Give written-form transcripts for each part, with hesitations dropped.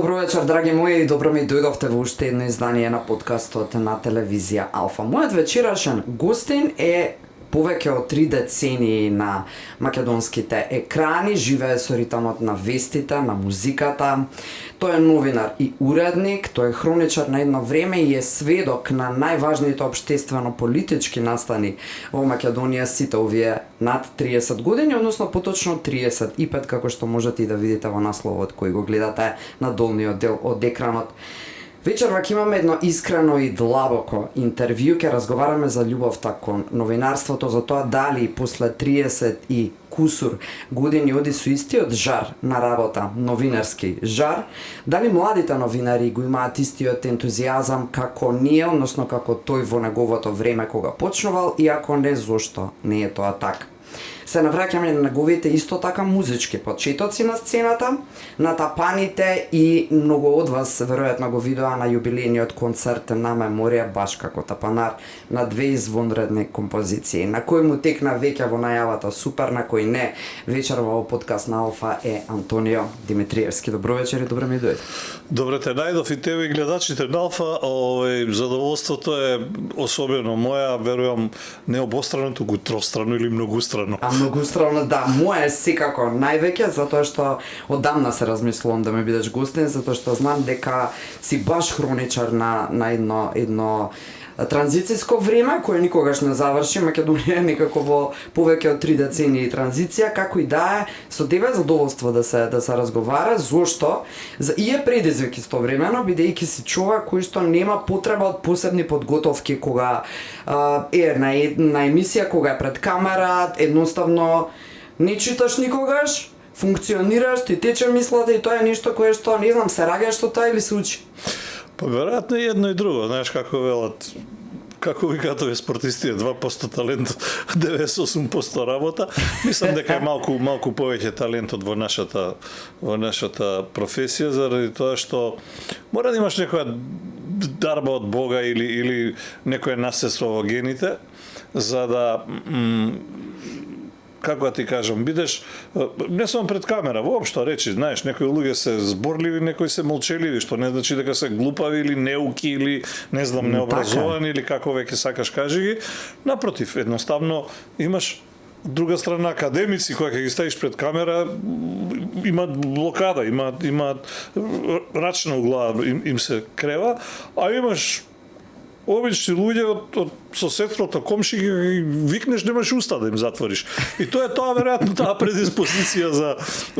Добро вечер, драги мои, добро ми дојдовте во уште едно издание на подкастот на телевизија Алфа. Мојот вечерашен гостин е повеќе од 3 децении на македонските екрани, живее со ритмот на вестите, на музиката. Тој е новинар и уредник, тој е хроничар на едно време и е сведок на најважните општествено-политички настани во Македонија сите овие над 30 години, односно поточно 35, како што можете и да видите во насловот кој го гледате на долниот дел од екранот. Вечерва ќе имаме едно искрено и длабоко интервју, ќе разговараме за љубовта кон новинарството, за тоа дали после 30 и кусур години оди со истиот жар на работа, новинарски жар, дали младите новинари го имаат истиот ентузијазам како ние, односно како тој во неговото време кога почнувал, и ако не, зошто не е тоа така. Се навраќаме на неговите исто така музички почетоци на сцената, на тапаните и многу од вас веројатно го видоа на јубилејниот концерт на Меморија баш како тапанар на 2 извонредни композиции, на кој му текна веќе во најавата супер, на кој не. Вечерва во подкаст на Алфа е Антонио Димитриевски. Добро вечер и добро ми дојде. Добре те најдов и тебе и гледачите на Алфа. Задоволството е особено моја, верувам, не обострано, туку тространо или многустрано. Многустрано, да, моја е секако највеќе, затоа што одамна се размислувам да ме бидеш гостин, затоа што знам дека си баш хроничар на едно транзицијско време, кое никогаш не заврши. Македонија е некако во повеќе од 3 децении транзиција, како и да е, со тебе е задоволство да се разговара, зошто и е предизвик истовремено, бидејќи си човек кој што нема потреба од посебни подготовки кога е на емисија, кога е пред камера, едноставно не читаш никогаш, функционираш, ти тече мислата и тоа е нешто кое што, не знам, се раѓаш со тоа или се учи? Па веројатно и едно и друго, знаеш како велат, како викаат овие спортисти, 2% талент, 98% работа. Мислам дека е малку повеќе талентот во нашата професија, заради тоа што мора да имаш некоја дарба од Бога или некое наследство во гените, за да како да ти кажам, бидеш не само пред камера, воопшто речи, знаеш, некои луѓе се зборливи, некои се молчеливи, што не значи дека се глупави или неуки или не знам, необразовани или како веќе сакаш кажи ги. Напротив, едноставно имаш друга страна академици кои ќе ги ставиш пред камера имаат блокада, имаат рачна углава, им се крева, а имаш обични луѓе од соседството, комши ги викнеш, немаш уста да им затвориш. И тоа е веројатно таа предиспозиција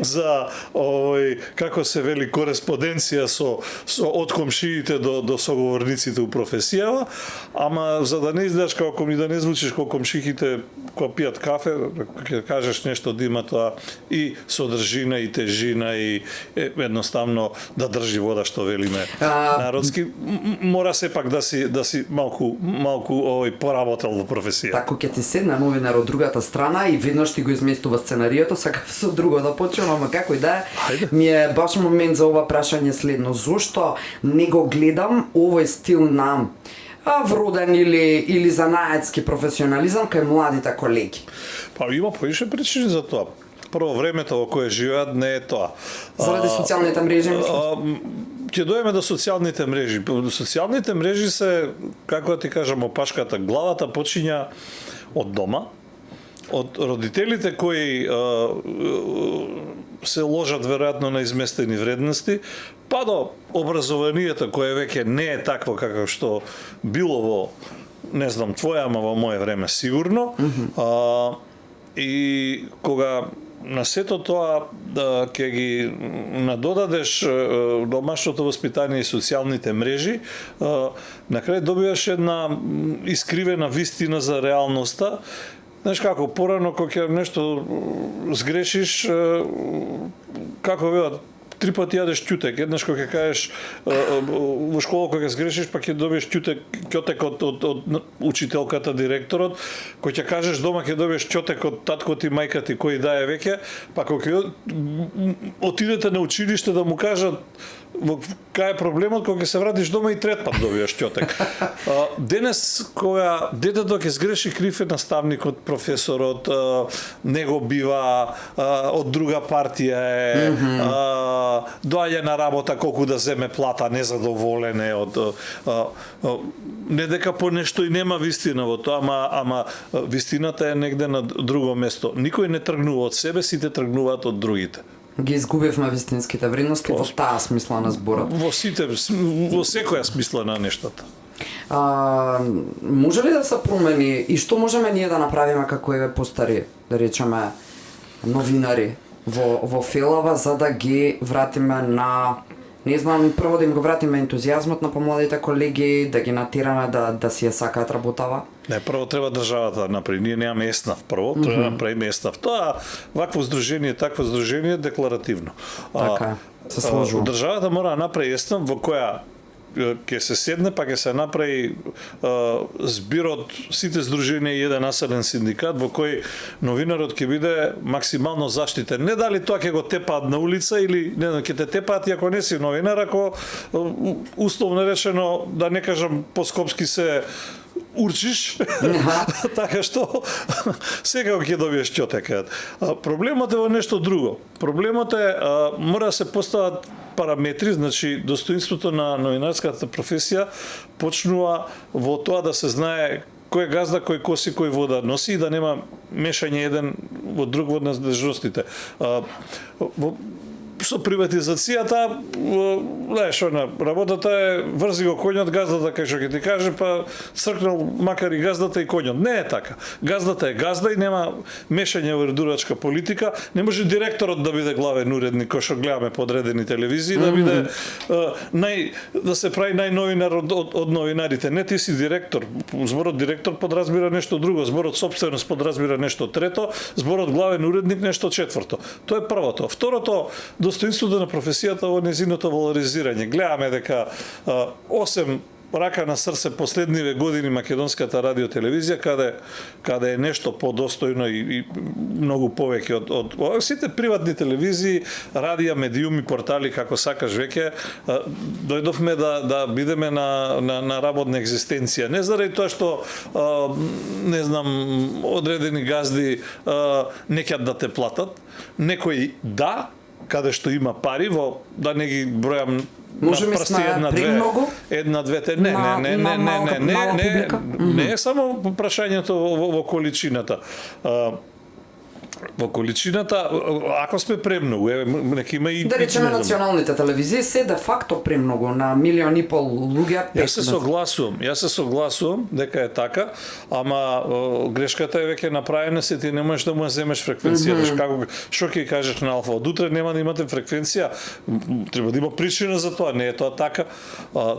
за како се вели кореспонденција со од комшиите до соговорниците у професијава, ама за да не изгледаш како да не звучиш како комшиките кога пијат кафе, ќе кажеш нешто да има тоа и содржина и тежина и едноставно да држи вода, што велиме народски. Мора сепак да си малку поработел во професија. Тако ќе ти седна новинар од другата страна и веднаш ти го изместува сценариото, сакав со друго да почнем, ама како и да е, ми е баш момент за ова прашање следно. Зошто не го гледам овој стил на вроден или занаетски професионализам кај младите колеги? Па има повише причини за тоа. Прво, времето во кое живеат не е тоа. Заради социјалните мрежи, мислиш? Ќе дојдеме до социјалните мрежи. Социјалните мрежи се, како да ти кажам, опашката. Главата почиња од дома, од родителите кои се ложат веројатно на изместени вредности, па до образованието кое веќе не е такво како што било во, не знам, твоја, ама во моје време сигурно. И кога на сето тоа ќе ги надодадеш домашното воспитание и социјалните мрежи, на крај добиваш една искривена вистина за реалноста. Знаеш како, порано кога ќе нешто сгрешиш, како велат, 3 пати јадеш ќутек, еднаш кога ќе кажеш во школа кога ќе сгрешиш, па ќе добиеш ќотек од учителката, директорот, кој ќе кажеш дома ќе добиеш ќотек од таткот и мајка ти кој дае веќе, па кога ќе отидете на училиште да му кажат кај е проблемот кога ќе се вратиш дома и трет пат добиваш ќотек. Денес кога детето ќе сгреши, крив е наставникот, професорот, него бива од друга партија е, доаѓа на работа колку да земе плата, незадоволен е од не дека по нешто и нема вистина во тоа, ама вистината е негде на друго место. Никој не тргнува од себе, сите тргнуваат од другите. Ги изгубивме вистинските вредности во таа смисла на зборот. Во секоја смисла на нештата. Може ли да се промени и што можеме ние да направиме како еве постари, да речеме, новинари во фелава, за да ги вратиме на, не знам, прво да им го вратиме ентузијазмот на помладите колеги, да ги натираме да си ја сакаат работава? Не, прво треба државата да направи. Ние немаме ЕСНАВ прво, треба да направиме ЕСНАВ. Тоа, вакво здружение, такво здружение декларативно. Така, се сложува. Државата мора да направи ЕСНАВ во која ќе се седне, па ќе се направи збирот сите здруженија и еден населен синдикат во кој новинарот ќе биде максимално заштитен. Не дали тоа ќе го тепаат на улица или не знам, ќе те тепаат и ако не си новинар, ако условно речено, да не кажам по-скопски се урчиш, така што секако ќе добиеш ќотек. Проблемот е во нешто друго. Проблемот е мора да се постават параметри, значи достоинството на новинарската професија почнува во тоа да се знае кој е газда, кој коси, кој вода носи и да нема мешање еден во друг во надежностите. Со приватизацијата, знаеш, работата е врзи го коњот, газдата кај што ќе ти каже, па цркнал макар и газдата и коњот. Не е така. Газдата е газда и нема мешање во редурачка политика. Не може директорот да биде главен уредник, кој што гледаме подредени телевизии, да биде да се прави најновинар од новинарите. Не, ти си директор. Зборот директор подразбира нешто друго, зборот собственост подразбира нешто трето, зборот главен уредник нешто четврто. Тоа е првото. Второто, достоинството на професијата во незиното валоризирање. Гледаме дека 8 рака на срце последниве години македонската радиотелевизија, каде е нешто подостојно и многу повеќе од сите приватни телевизии, радија, медиуми, портали, како сакаш веќе, дојдовме да бидеме на работна екзистенција. Не заради тоа што не знам, одредени газди не ќе да те платат, некои да, каде што има пари, да не ги бројам може ми сме премногу? Една-двете, не е само прашањето во количината. Во количината, ако сме премногу, нека има и... Да речеме националните телевизии се де факто премногу, на 1,5 милион луѓе. Јас се согласувам дека е така, ама грешката е веќе направена, се ти не можеш да му земеш фреквенција. Што ќе кажеш на Алфа? Од утре нема да имате фреквенција, треба да има причина за тоа, не е тоа така.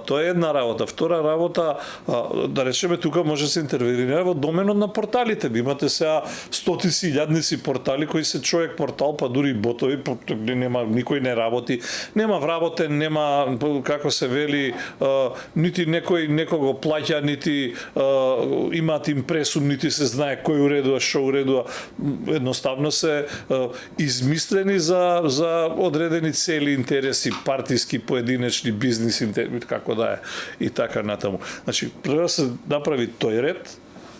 Тоа е една работа. Втора работа, да речеме, тука може да се интервенира во доменот на порталите. Имате сега стотици, илјадници портали кои се човек портал, па дури ботови, нема, никој не работи, нема вработен, нема, како се вели, нити некој некого плаќа, нити имаат импресум, нити се знае кој уредува, што уредува. Едноставно се измислени за одредени цели, интереси, партиски, поединечни, бизнис интереси, како да е, и така натаму. Значи, треба да се направи тој ред,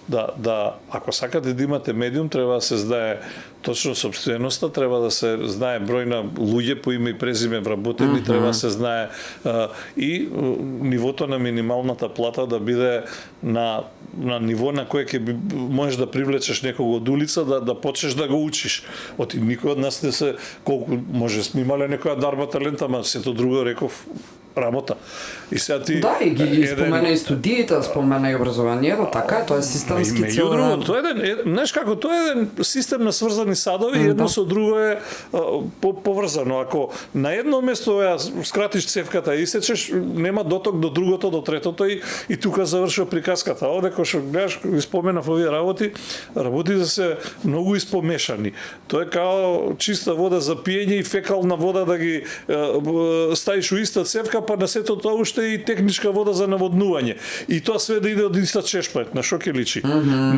да ако сакате да имате медиум, треба да се знае точно собственоста, треба да се знае број на луѓе по име и презиме вработени, треба да се знае и нивото на минималната плата да биде на ниво на кое ќе можеш да привлечеш некого од улица, да почнеш да го учиш. Оти никој од нас не се, колку може сме имале некоја дарба талент, ама сето друго реков работа. И сега ти да, и ги спомена и студиите, спомена и образованието, така е, тоа е системски цел. Тоа е знаеш како, тоа е еден систем на сврзани садови и едно со друго е поврзано. Ако на едно место ја скратиш цевката и исечеш, нема доток до другото, до третото и тука завршува приказката. Овде кога што гледаш, ги споменав овие работите се многу испомешани. Тоа е као чиста вода за пиење и фекална вода да ги ставиш у иста цевка, па на сето тоа уште и техничка вода за наводнување. И тоа све да иде од иста чешма, на што ќе личи.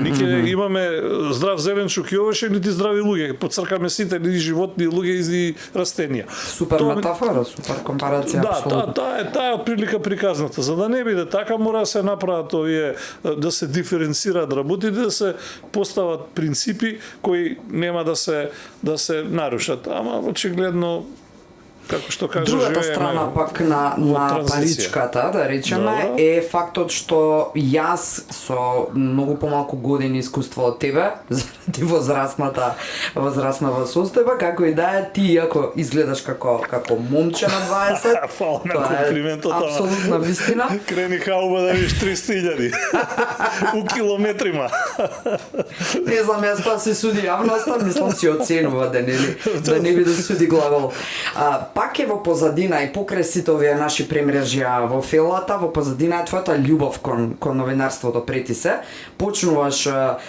Нике имаме здрав зеленчук и овоше, нити здрави луѓе, поцркаме сите и животни, луѓе и растенија. Супер метафора, супер компарација, апсолутно. Да, таа е прилика приказната. За да не биде така, мора да се направат овие, да се диференцираат работите, да се постават принципи кои нема да се нарушат. Ама очигледно, како што кажа, другата страна пак на паричката, да речеме, е фактот што јас со многу помалку години искуство од тебе, заради возрасна со тебе, како и да е, ти иако изгледаш како момче на 20. Фала на комплиментот. Апсолутна вистина. Крени хауба да видиш 300.000 у километрима. Не знам, јас тоа се суди јавноста, мислам си оценува да не би да суди глагол. Пак е во позадина и покрај сите овие наши премрежја во фелата, во позадина е твојата љубов кон новинарството прети се. Почнуваш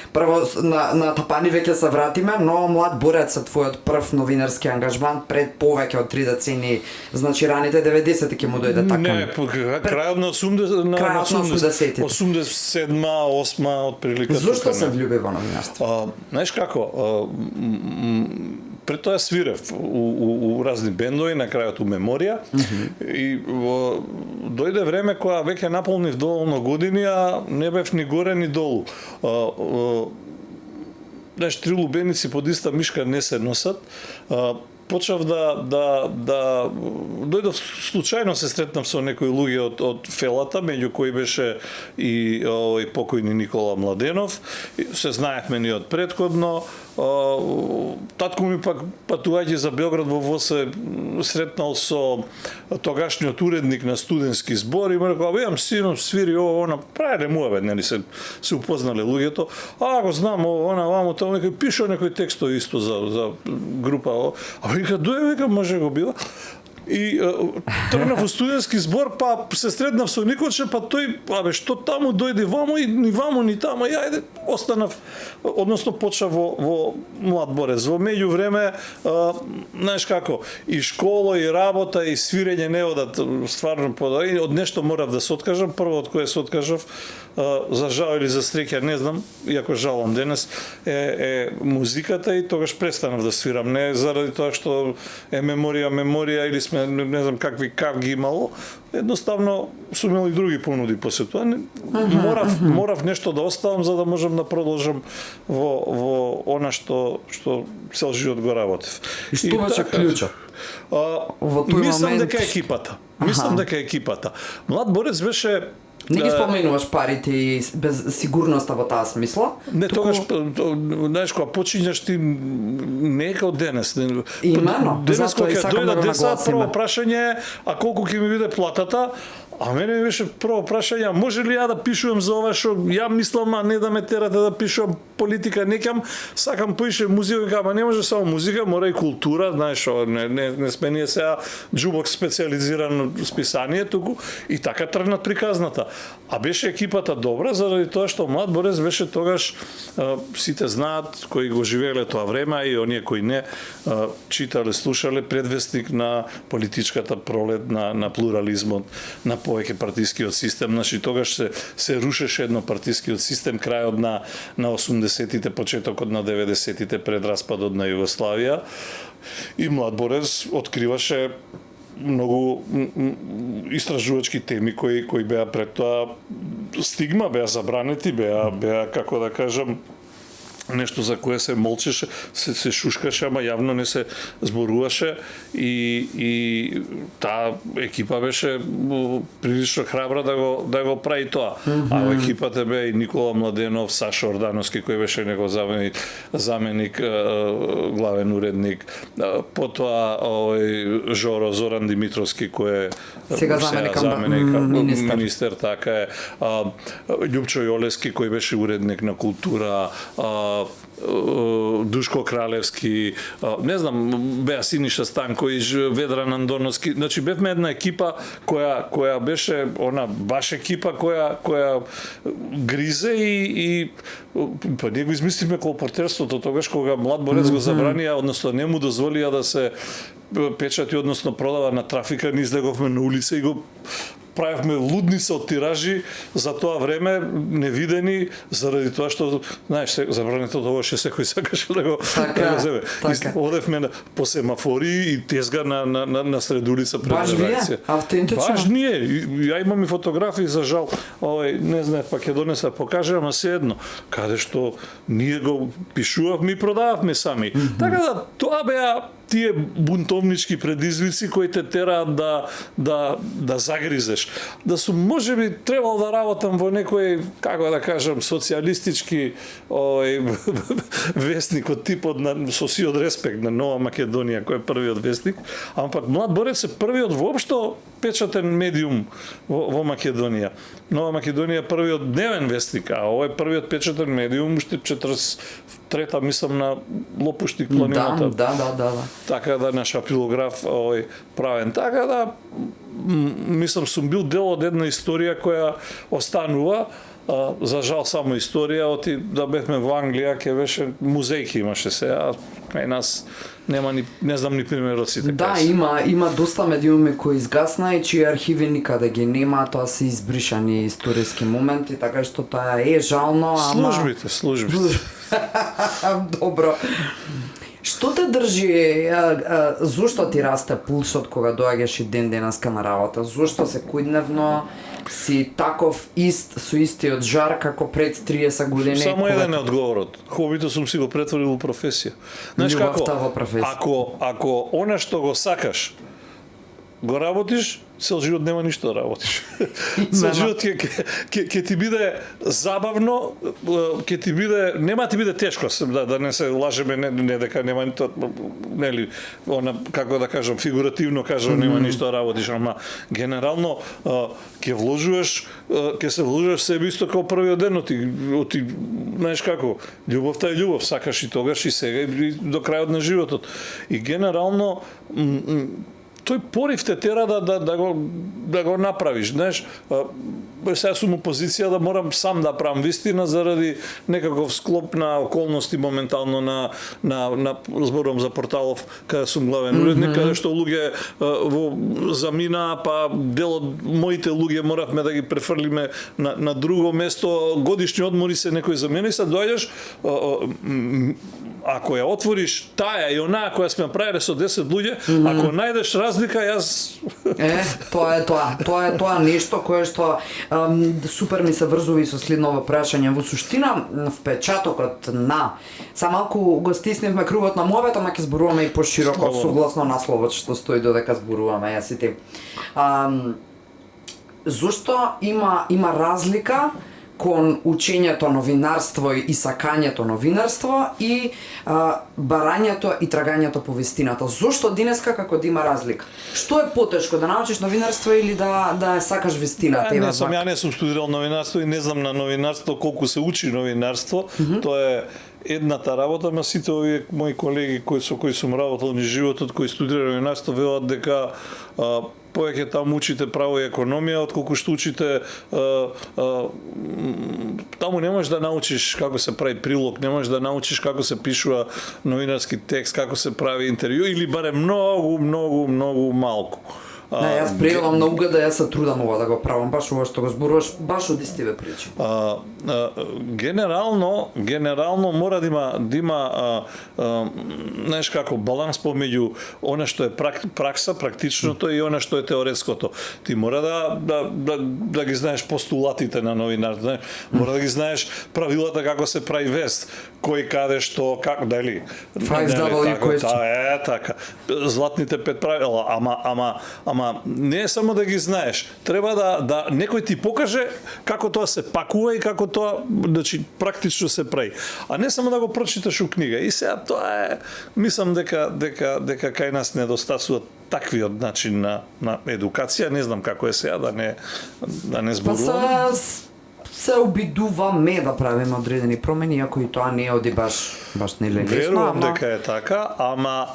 прво на тапани веќе се вратиме, но млад борец е твојот прв новинарски ангажман пред повеќе од 3 децени, значи раните 90-ти ќе му дојде така. Не, крајот на 80-ти. 87-ма, 8-ма од прилика. Зошто се влюби во новинарство? Знаеш како, пред тоа свирев у разни бендови, на крајот у Меморија, и дојде време кога веќе наполнив доволно години, а не бев ни горе ни долу. Знаеш, 3 лубеници под иста мишка не се носат. Почнав да дојдов случајно, се сретнав со некои луѓе од фелата, меѓу кои беше и покојни Никола Младенов. Се знаевме ни од претходно. Татко ми пак патувајќи за Белград во ВОС се сретнал со тогашниот уредник на студентски збор и му рекол: "Јам сино свири ово, она, правеле муавет, нели се упознале луѓето. Го знам ово, она, вамо, тоа некој пишува некој текстови исто за група." А вика, вика, може го била. И тргнав во студентски збор, па се сретнав со Николче, па тој, што таму дојде вамо и ни вамо ни таму, и ајде, останав, односно почнав во млад борец. Во меѓувреме, знаеш како, и школа, и работа, и свирење не одат стварно и од нешто морав да се откажам. Прво од кое се откажав, за жал или за среќа, не знам, иако жалам денес, е музиката, и тогаш престанав да свирам. Не заради тоа што е меморија или сме, не знам какви ги имало, едноставно сум имал и други понуди после тоа. Морав нешто да оставам за да можам да продолжам во она што цел живот го работев. И што беше клучот? Мислам дека екипата. Млад борец беше. Не ги споменуваш парите и без сигурноста во таа смисла? Не, тогаш, знаеш, кога почињаш ти не е као денес. Имено, денес затоа и сакам да го нагласиме. Прво прашање, а колку ќе ми биде платата? А мене ми беше прво прашање, може ли ја да пишувам за ова што ја мислам, а не да ме терате да пишувам политика, некам, сакам поише музика, ама не може само музика, мора и култура, знаеш, не сме ние сега џубок специализирано списание, туку и така тргнат приказната. А беше екипата добра, заради тоа што млад борец беше тогаш, сите знаат, кои го живееле тоа време, и оние кои не, читале, слушале предвестник на политичката пролет, на плурализмот, на повеќе партискиот систем. Значи, тогаш се рушеше еднопартискиот систем, крајот на 80-тите, почетокот на 90-тите, пред распадот на Југославија. И млад борец откриваше многу истражувачки теми кои беа пред тоа стигма, беа забранети, беа како да кажам, нешто за кое се молчеше, се шушкаше, ама јавно не се зборуваше, и таа екипа беше прилично храбра да го прави тоа. А во екипата беа и Никола Младенов, Сашо Ордановски, кој беше негов заменик, главен уредник, потоа Жоро Зоран Димитровски, кој е сега заменик министер, така е. Љупчо Јолески, кој беше уредник на култура, Душко Кралевски, не знам, беа Синиша Станкович, Ведран Андоновски, значи бевме една екипа која беше она баш екипа која гризе и па ние го измислиме колпортерството тогаш кога млад борец го забранија, односно не му дозволија да се печати, односно продава на трафика, ние излеговме на улица и го правевме лудница од тиражи за тоа време, невидени, заради тоа што, знаеш, забрането тогаш секој сакаше да го земе. Одевме по семафори и тезга на сред улица пред редакција. Автентично? Баш ние. Ја имам и фотографии, за жал, не знаев, па ќе донеса, покажа, ама се едно, каде што ние го пишувавме и продававме сами. Така да, тоа беа тие бунтовнички предизвици кои те тераат да загризеш. Да сум можеби требал да работам во некој, како да кажам, социјалистички вестник од типот со сиот респект на Нова Македонија, кој е првиот вестник, ама пак Млад борец е првиот воопшто печатен медиум во Македонија. Нова Македонија е првиот дневен вестник, а овој е првиот печатен медиум уште 43-та, мислам, на Лопуштик планината. Да. Така да на шапилограф правен. Така да мислам сум бил дел од една историја која останува. За жал само историја, оти да бевме во Англија, ќе беше музејки имаше се, а кај нас нема ни, не знам ни примероците. Да, има доста медиуми кои изгасна и чии архиви никаде ги нема, тоа се избришани историски моменти, така што тоа е жално, ама службите. Добро. Што те држи, зошто ти расте пулсот кога доаѓаш и ден денеска на работа? Зошто секојдневно си таков со истиот жар како пред 30 години? Само еден е одговорот. Хобито сум си го претворил во професија. Знаеш како? Ако она што го сакаш го работиш, цел живот нема ништо да работиш. Цел живот ќе ти биде забавно, ќе ти биде, нема ти биде тешко, да не се лажеме, не дека нема нито, нели, она, како да кажам, фигуративно кажам, нема ништо да работиш, ама генерално ќе се вложуваш себе исто како првиот ден, оти, знаеш како, љубовта е љубов, сакаш и тогаш и сега и до крајот на животот. И генерално тој порив те тера да го направиш, знаеш, сега сум у позиција да морам сам да правам вистина заради некаков склоп на околности моментално на зборувам за Порталов, каде сум главен уредник, каде што луѓе замина, па дел од моите луѓе моравме да ги префрлиме на друго место, годишни одмори се некој за мене, се доаѓаш, ако ја отвориш таа и онаа која сме правиле со 10 луѓе, ако најдеш разлика, јас... Тоа е нешто кое што супер ми се врзува и со следново прашање. Во суштина, впечатокот на... Самалку го стисневме кругот на мовето, ама ќе зборуваме и пошироко, согласно насловот што стои додека зборуваме, јас и ти. Зошто има разлика кон учењето новинарство и сакањето новинарство и барањето и трагањето по вистината. Зошто денеска како да има разлика? Што е потешко, да научиш новинарство или да сакаш вистината? Ја не сум студирал новинарство и не знам на новинарство колку се учи новинарство. Тоа е едната работа, ама сите овие мои колеги со кои сум работел низ животот, кои студираа новинарство, велат дека повеќе таму учите право и економија, отколку што учите таму не можеш да научиш како се прави прилог, не можеш да научиш како се пишува новинарски текст, како се прави интервју или барем многу малку. Јас приемам на уга да јас се трудам ова да го правам, баш ова што го зборуваш, баш од истиве причини. Генерално мора да има знаеш како баланс помеѓу она што е пракса, практичното и она што е теоретското. Ти мора да ги знаеш постулатите на новинарство, мора да ги знаеш правилата како се прави вест, кој каде што како дали. 5W question. Така. Златните 5 правила, ама не е само да ги знаеш, треба да некој ти покаже како тоа се пакува и како тоа, значи, практично се прави. А не само да го прочиташ у книга. И сега тоа е, мислам дека кај нас недостасува таквиот начин на едукација, не знам како е сега да не зборувам. се обидуваме да правиме одредени промени, иако и тоа не оди баш нели лесно. Верувам дека е така, ама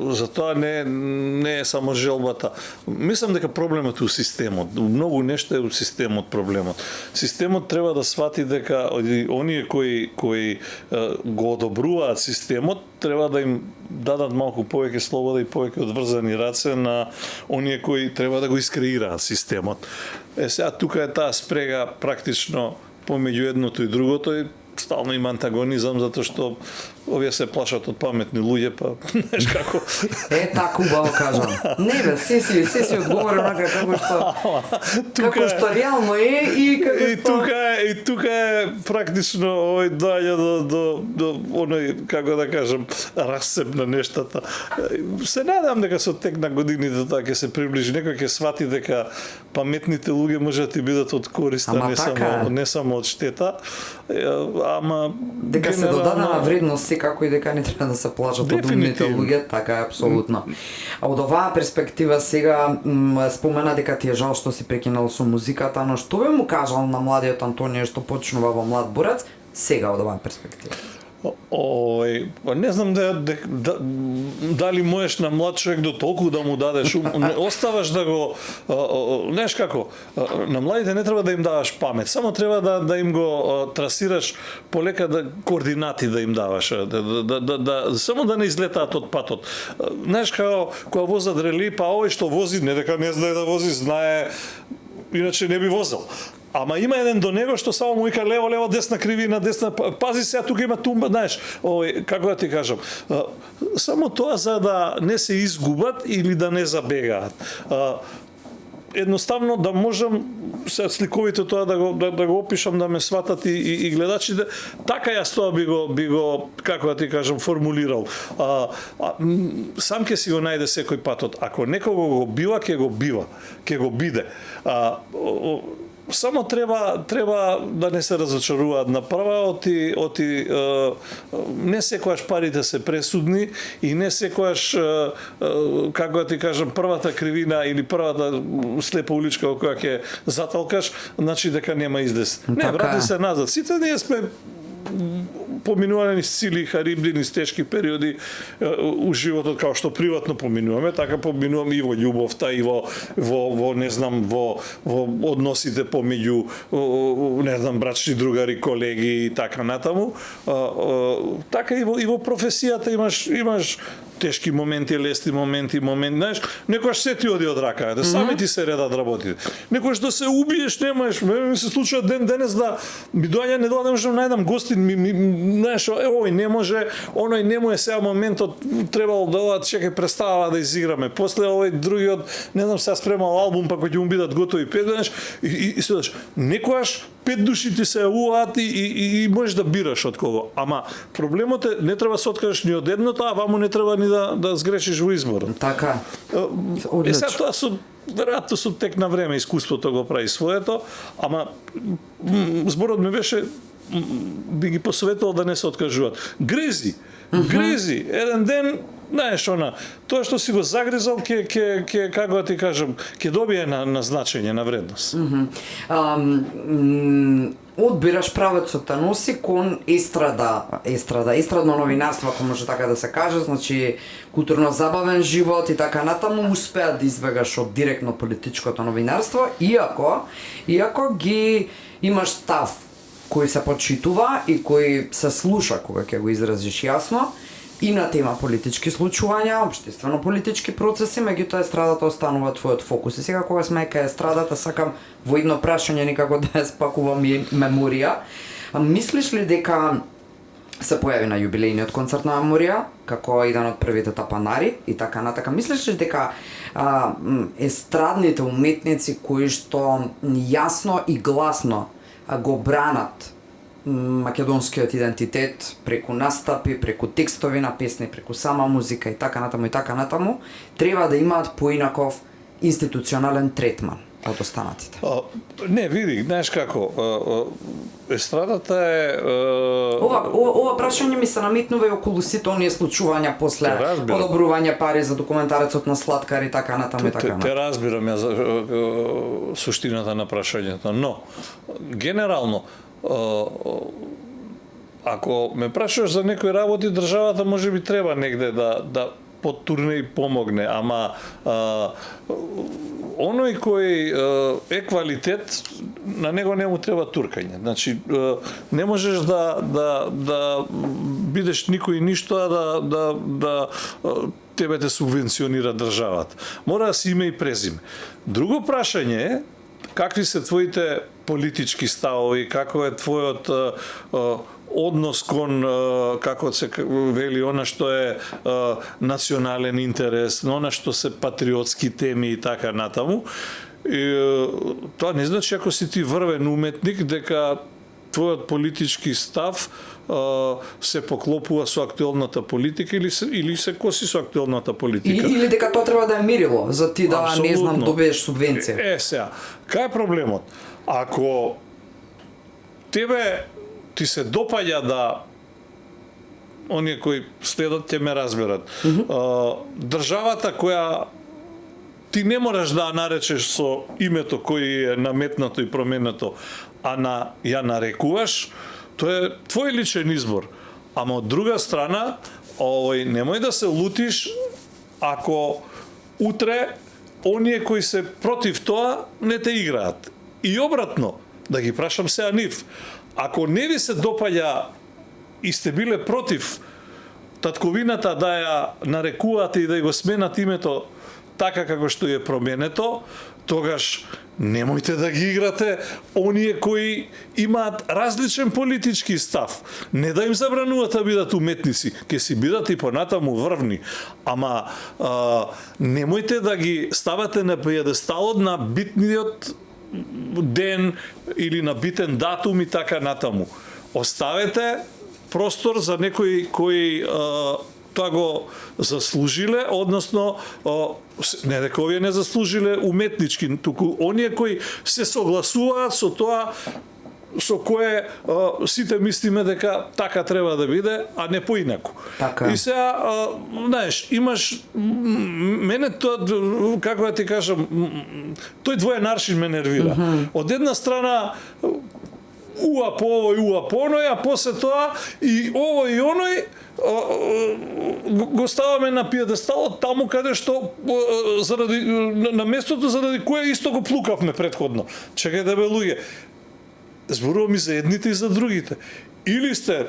за тоа не е само желбата. Мислам дека проблемот е у системот. Многу нешто е у системот проблемот. Системот треба да свати дека оние кои го одобруваат системот треба да им дадат малку повеќе слобода и повеќе одврзани раце на оние кои треба да го искреираат системот. Сега тука е таа спрега практично помеѓу едното и другото и стално има антагонизам затоа што овие се плашат од паметни луѓе, па знаеш како. Така убаво кажам. Не бе, се си одговори онака како што реално е и како и тука е практично овој доаѓа до оној, како да кажам, расцеп на нештата. Се надам дека со тек на годините тоа ќе се приближи, некој ќе свати дека паметните луѓе можат да ти бидат од користа, не само од штета. Ама дека се додадена вредност секако и дека не треба да се плашат од умните луѓе, така е апсолутно. А од оваа перспектива сега спомена дека ти е жал што си прекинал со музиката, но што би му кажал на младиот Антонио што почнува во Млад борец сега од оваа перспектива? Не знам дали можеш на млад човек до толку да му дадеш оставаш да го знаеш како на младите не треба да им даваш памет, само треба да им го трасираш полека координати да им даваш, само да не излетаат од патот. Знаеш како кога возат рели, па овој што вози не дека не знае да вози, знае, иначе не би возел. Ама има еден до него што само му вика лево, десна кривина, десна, пази сега тука има тумба, знаеш, како да ти кажам, само тоа за да не се изгубат или да не забегаат. Едноставно да можам се сликовите тоа да го опишам, да ме сватат и гледачите, така јас тоа би го како да ти кажам формулирал. Сам ќе си го најде секој патот. Ако некого го бива, ќе го биде. Само треба да не се разочаруваат на прва, не секогаш парите се пресудни и не секогаш, како да ти кажам, првата кривина или првата слепа уличка во која ќе заталкаш, значи дека нема издес. Не, врати се назад. Сите ние сме поминуваме низ сили харибди, низ тешки периоди у животот, како што приватно поминуваме, така поминуваме и во љубовта, и во не знам, во односите помеѓу не знам, брачни другари, колеги и така натаму. Така и во професијата имаш тешки моменти, лесни моменти, знаеш, некојаш се ти оди од рака, да сами ти се редат работите. Некојаш да се убиеш, немаш, ми се случува денес да ми доаѓа, не можам најдам гостин, знаеш, овој не може, оној не му е сега моментот, требало да чекај представа да изиграме. После овој другиот, не знам, сега спремал албум, па кој ќе му бидат готови 5, знаеш, и следаш, некојаш 5 души ти се јавуваат и можеш да бираш од кого. Ама проблемот е, не треба се откажеш ни од едното, а ваму не треба ни да сгрешиш во изборот. Така. Сега тоа веројатно со тек на време искуството го прави своето, ама зборот ми беше би ги посоветувал да не се откажуваат. Грези, еден ден, знаеш, тоа што си го загризал ќе како да ти кажам, ќе добие на значење, на вредност. Одбираш правецот те носи кон естрадно новинарство, ако може така да се каже, значи културно-забавен живот и така натаму, успеа да избегаш од директно политичкото новинарство, иако ги имаш став кој се почитува и кој се слуша кога ќе го изразиш јасно, и на тема политички случувања, општествено политички процеси, меѓутоа естрадата останува твојот фокус. И сега кога сме кај естрадата, сакам во едно прашање никако да ја спакувам и меморија. Мислиш ли дека се појави на јубилејниот концерт на Меморија, како еден од првите тапанари и така натака? Мислиш ли дека естрадните уметници кои што јасно и гласно го бранат македонскиот идентитет преку настапи, преку текстови на песни, преку сама музика и така натаму, треба да имаат поинаков институционален третман? од останатите? Не, види, знаеш како, естрадата е... Ова прашање ми се наметнува и околу сите оние случувања после одобрување пари за документарецот на Сладкар и така натаму и така натаму. Те разбирам ја за суштината на прашањето, но генерално ако ме прашуваш за некои работи, државата можеби треба негде да потурне и помогне, ама оној кој е квалитет, на него не му треба туркање. Значи, не можеш да бидеш никој ништо, а да тебе те субвенционира државата. Мора да си име и презиме. Друго прашање е, какви се твоите политички ставови, како е твојот однос кон, како се вели, она што е национален интерес, она што се патриотски теми и така натаму. И, тоа не значи ако си ти врвен уметник дека твојот политички став се поклопува со актуелната политика или се коси со актуелната политика. Или дека тоа треба да е мерило за ти да, Абсолютно. не знам, добиеш субвенција. Сега, кај е проблемот? Ако тебе ти се допаѓа да оние кои следат ќе ме разберат. Државата која ти не можеш да ја наречеш со името кој е наметнато и променето, а ја нарекуваш, тоа е твој личен избор. Ама од друга страна, немој да се лутиш ако утре оние кои се против тоа не те играат. И обратно, да ги прашам сега нив. Ако не ви се допаѓа и сте биле против татковината да ја нарекувате и да го сменат името така како што е променето, тогаш немојте да ги играте оние кои имаат различен политички став. Не да им забранувате да бидат уметници, ќе си бидат и понатаму врвни, ама немојте да ги ставате на пиедесталот на битниот ден или на битен датум и така натаму. Оставете простор за некои кои тоа го заслужиле, односно не дека овие не заслужиле уметнички, туку оние кои се согласуваат со тоа со кое сите мислиме дека така треба да биде, а не поинаку. Така. И сега, знаеш, имаш мене тоа, како да ти кажам, тој двоен аршин ме нервира. Од една страна уа по овој, уа по оној, а после тоа и овој и оној го ставаме на пиедесталот таму каде што заради на местото заради кое исто го плукавме претходно. Чекај да бе луѓе. Зборувам и за едните и за другите. Или сте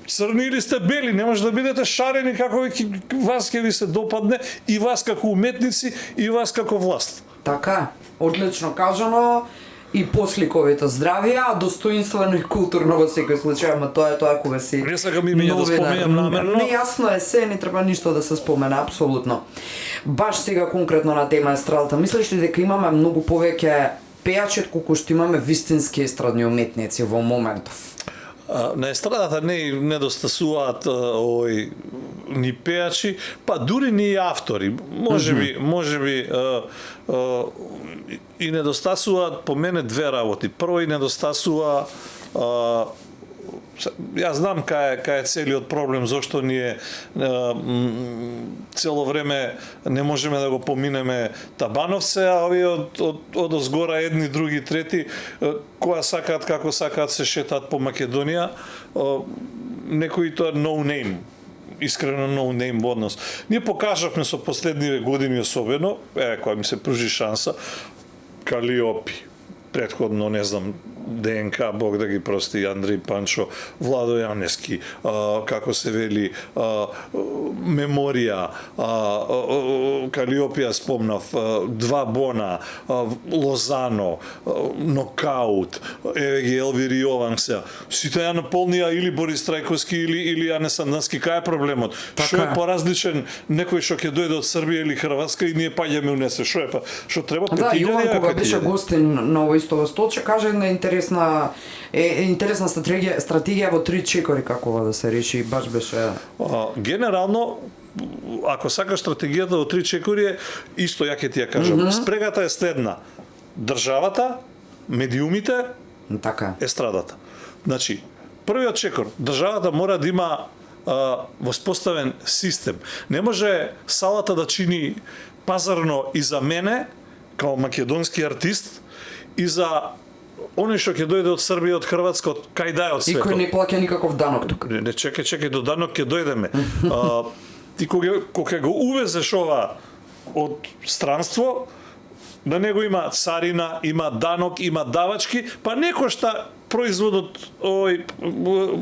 црни или сте бели, не може да бидете шарени како вас ќе ви се допадне и вас како уметници и вас како власт. Така, одлично кажано. И посликовите здравија, достоинствено и културно во секој случај, ама тоа е тоа кога си. Не сакам имења да споменам намерно. Не, јасно е се, не треба ништо да се спомене, апсолутно. Баш сега конкретно на тема естрадата, мислиш ли дека имаме многу повеќе пејачи колку што имаме вистински естрадни уметници во моментов? На естрадата не недостасуваат ни пејачи, па дури ни автори. Можеби и недостасуваат по мене две работи. Прво и недостасува јас знам кај е целиот проблем, зошто ние цело време не можеме да го поминеме Табановце, а овие од озгора едни, други, трети, која сакаат како сакаат се шетаат по Македонија, некои тоа no name, искрено no name однос. Ние покажавме со последниве години особено, кога ми се пружи шанса, Калиопи, претходно, не знам, ДНК, Бог да ги прости, Андреј Панчо, Владо Јанески, како се вели, Меморија, Калиопија спомнав, Два Бона, Лозано, Нокаут, еве ги Елвир Јован се. Сите ја наполнија или Борис Трајковски или Јане Сандански. Кај е проблемот? Што е поразличен некој што ќе дојде од Србија или Хрватска и ние паѓаме унесе? Што е па? Што треба 5000? Да, Јован кога беше гостин на овој истово столче, кажа една интересна стратегија во 3 чекори, како да се реши, баш беше. Генерално ако сакаш стратегијата од 3 чекори е исто, ја ќе ти ја кажам. Спрегата е следна: државата, медиумите, Така. естрадата. Значи, првиот чекор, државата мора да има воспоставен систем. Не може салата да чини пазарно и за мене, као македонски артист, и за оној што ќе дојде од Србија, од Хрватска, од кај да е од И светот. кој не плаќа никаков данок тука. Не, чекај, до данок ќе дојдеме. Ти кога го увезеш ова од странство, на него има царина, има данок, има давачки, па не кошта производот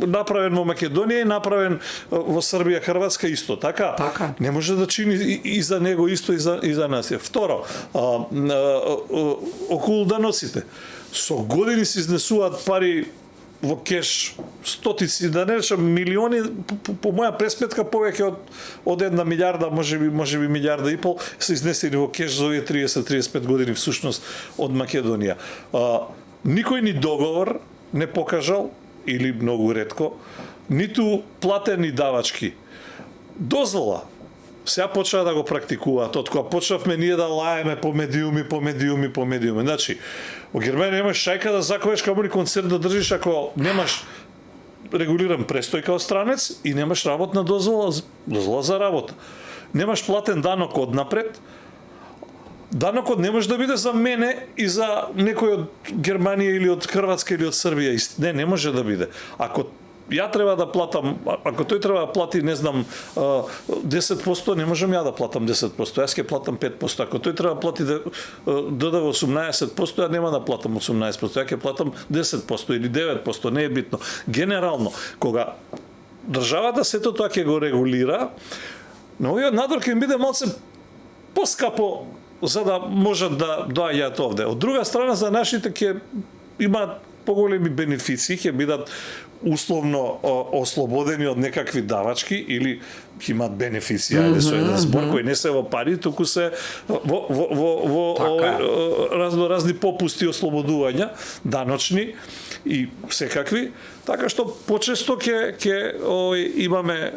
направен во Македонија и направен во Србија, Хрватска исто, така? Така. Не може да чини и за него исто и за нас. Второ, околу даноците. Со години се изнесуваат пари во кеш, стотици, да не речам милиони, по моја пресметка повеќе од 1 милиарда, можеби милиарда и пол, се изнесени во кеш за овие 30-35 години всушност од Македонија. Никој ни договор не покажал, или многу ретко, ниту платени давачки. Дозвола. Сега почна да го практикуваат, од кога почнавме ние да лаеме по медиуми. Значи, во Германија немаш шајка да заковеш камоли концерт да држиш ако немаш регулиран престој као странец и немаш работна дозвола за работа. Немаш платен данок однапред. Данокот не може да биде за мене и за некој од Германија или од Хрватска или од Србија. Не може да биде. Ако ја треба да платам, ако тој треба да плати, не знам, 10%, не можам ја да платам 10%, јас ќе платам 5%. Ако тој треба да плати ДДВ 18%, ја нема да платам 18%, ја ќе платам 10% или 9%, не е битно. Генерално, кога државата сето тоа ќе го регулира, но овој надзор ќе им биде малце поскапо за да можат да доаѓаат овде. Од друга страна, за нашите ќе имаат поголеми бенефиции, ќе бидат условно ослободени од некакви давачки или ќе имаат бенефиции, ајде со еден збор, кои не се во пари, туку се во разни попусти, ослободувања, даночни и секакви, така што почесто ќе имаме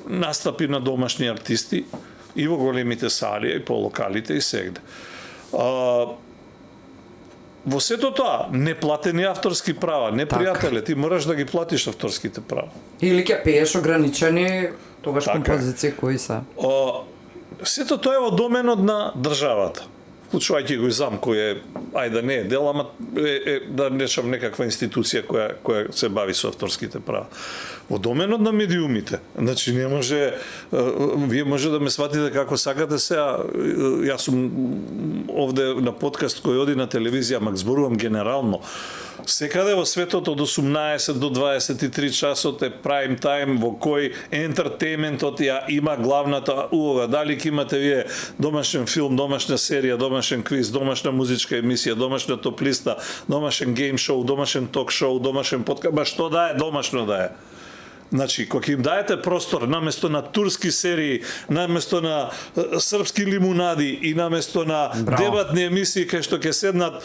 настапи на домашни артисти и во големите сали, и по локалите и сегде. Во сето тоа, неплатени авторски права, не пријателе, ти мораш да ги платиш авторските права. Или ќе пееш ограничени тогаш композиции кои се. Сето тоа е во доменот на државата. Вклучувајќи го и зам кој е, ајде не е дел, ама да речам некаква институција која се бави со авторските права. Во доменот на медиумите, значи не може, вие може да ме сватите како сакате сега, јас сум овде на подкаст кој оди на телевизија, мак зборувам генерално. Секаде во светот од 18 до 23 часот е прайм тајм во кој ентертејментот ја има главната улога. Дали ќе имате вие домашен филм, домашна серија, домашен квиз, домашна музичка емисија, домашна топ-листа, домашен гейм шоу, домашен ток шоу, домашен подкаст, ба што да е, домашно да е. Значи, кога им даете простор наместо на турски серии, наместо на српски лимунади и наместо на дебатни емисии кај што ќе седнат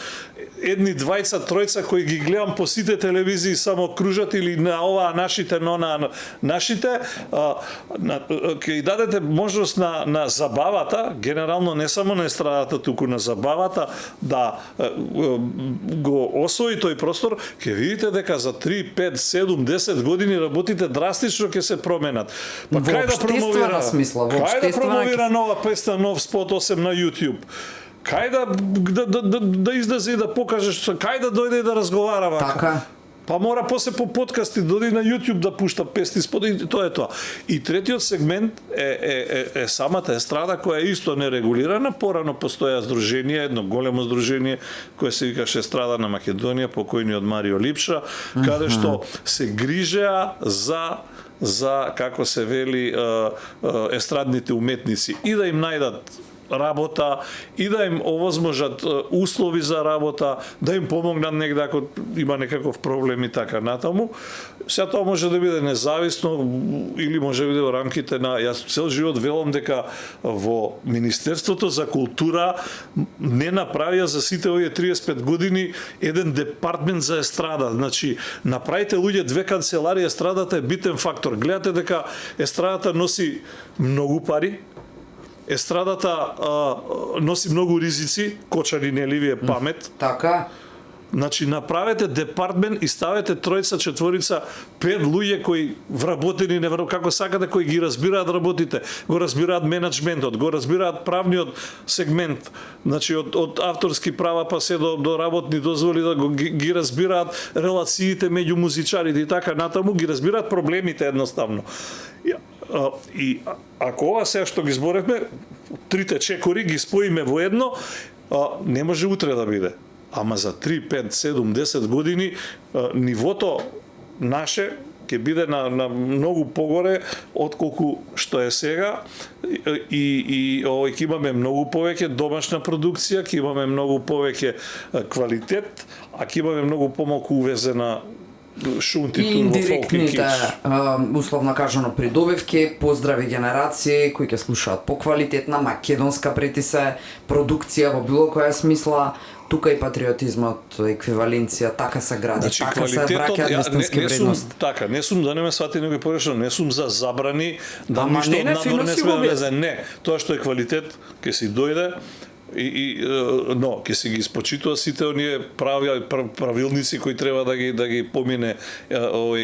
едни двајца, тројца кои ги гледам по сите телевизии само кружат или на оваа нашите, но на нашите, ќе дадете можност на забавата, генерално не само на естрадата, туку на забавата, да го освои тој простор, ќе видите дека за 3, 5, 7, 10 години работите драстично ќе се променат. Па кај да промовира смисла, кај да промовира нова песна, нов спот 8 на YouTube? Кај да излезе и да покаже што, кај да дојде и да разговара вака? Така. Па мора после по подкасти дојде на YouTube да пушта песни спот и тоа е тоа. И третиот сегмент е самата естрада која е исто нерегулирана. Порано постоја здружение, едно големо здружение кое се викаше Естрада на Македонија, покојниот Марио Липша, каде што се грижеа за како се вели естрадните уметници и да им најдат работа и да им овозможат услови за работа, да им помогнат негде ако има некаков проблем и така натаму. Сега тоа може да биде независно или може да биде во рамките на... Јас цел живот велам дека во Министерството за култура не направија за сите овие 35 години еден департмент за естрада. Значи, направите луѓе две канцеларии, естрадата е битен фактор. Гледате дека естрадата носи многу пари, естрадата носи многу ризици, кочани неливи е памет. Така. Значи, направете департмент и ставете тројца, четворица, 5 луѓе кои вработени, како сакате, кои ги разбираат работите, го разбираат менеджментот, го разбираат правниот сегмент, значи од авторски права па се до работни дозволи, да ги разбираат релациите меѓу музичарите и така натаму, ги разбираат проблемите едноставно. И ако ова сега што ги зборевме, трите чекори ги споиме во едно, не може утре да биде. Ама за 3, 5, 7, 10 години нивото наше ќе биде на многу погоре отколку што е сега и ќе имаме многу повеќе домашна продукција, ќе имаме многу повеќе квалитет, а ќе имаме многу помалку увезена шунти и индиректните, условно кажано, придобивки, поздрави генерации кои ќе слушаат поквалитетна македонска претисе продукција во било која смисла. Тука и патриотизмот, еквиваленција, така се гради, значи, така се враќаат вистински вредности. Така, не сум, да не ме свати некој погрешно, не сум за забрани, да Ама ништо не, од надвор не сме да влезе. Не, тоа што е квалитет, ќе си дојде, но ќе се ги испочитува сите оние правилници кои треба да ги помине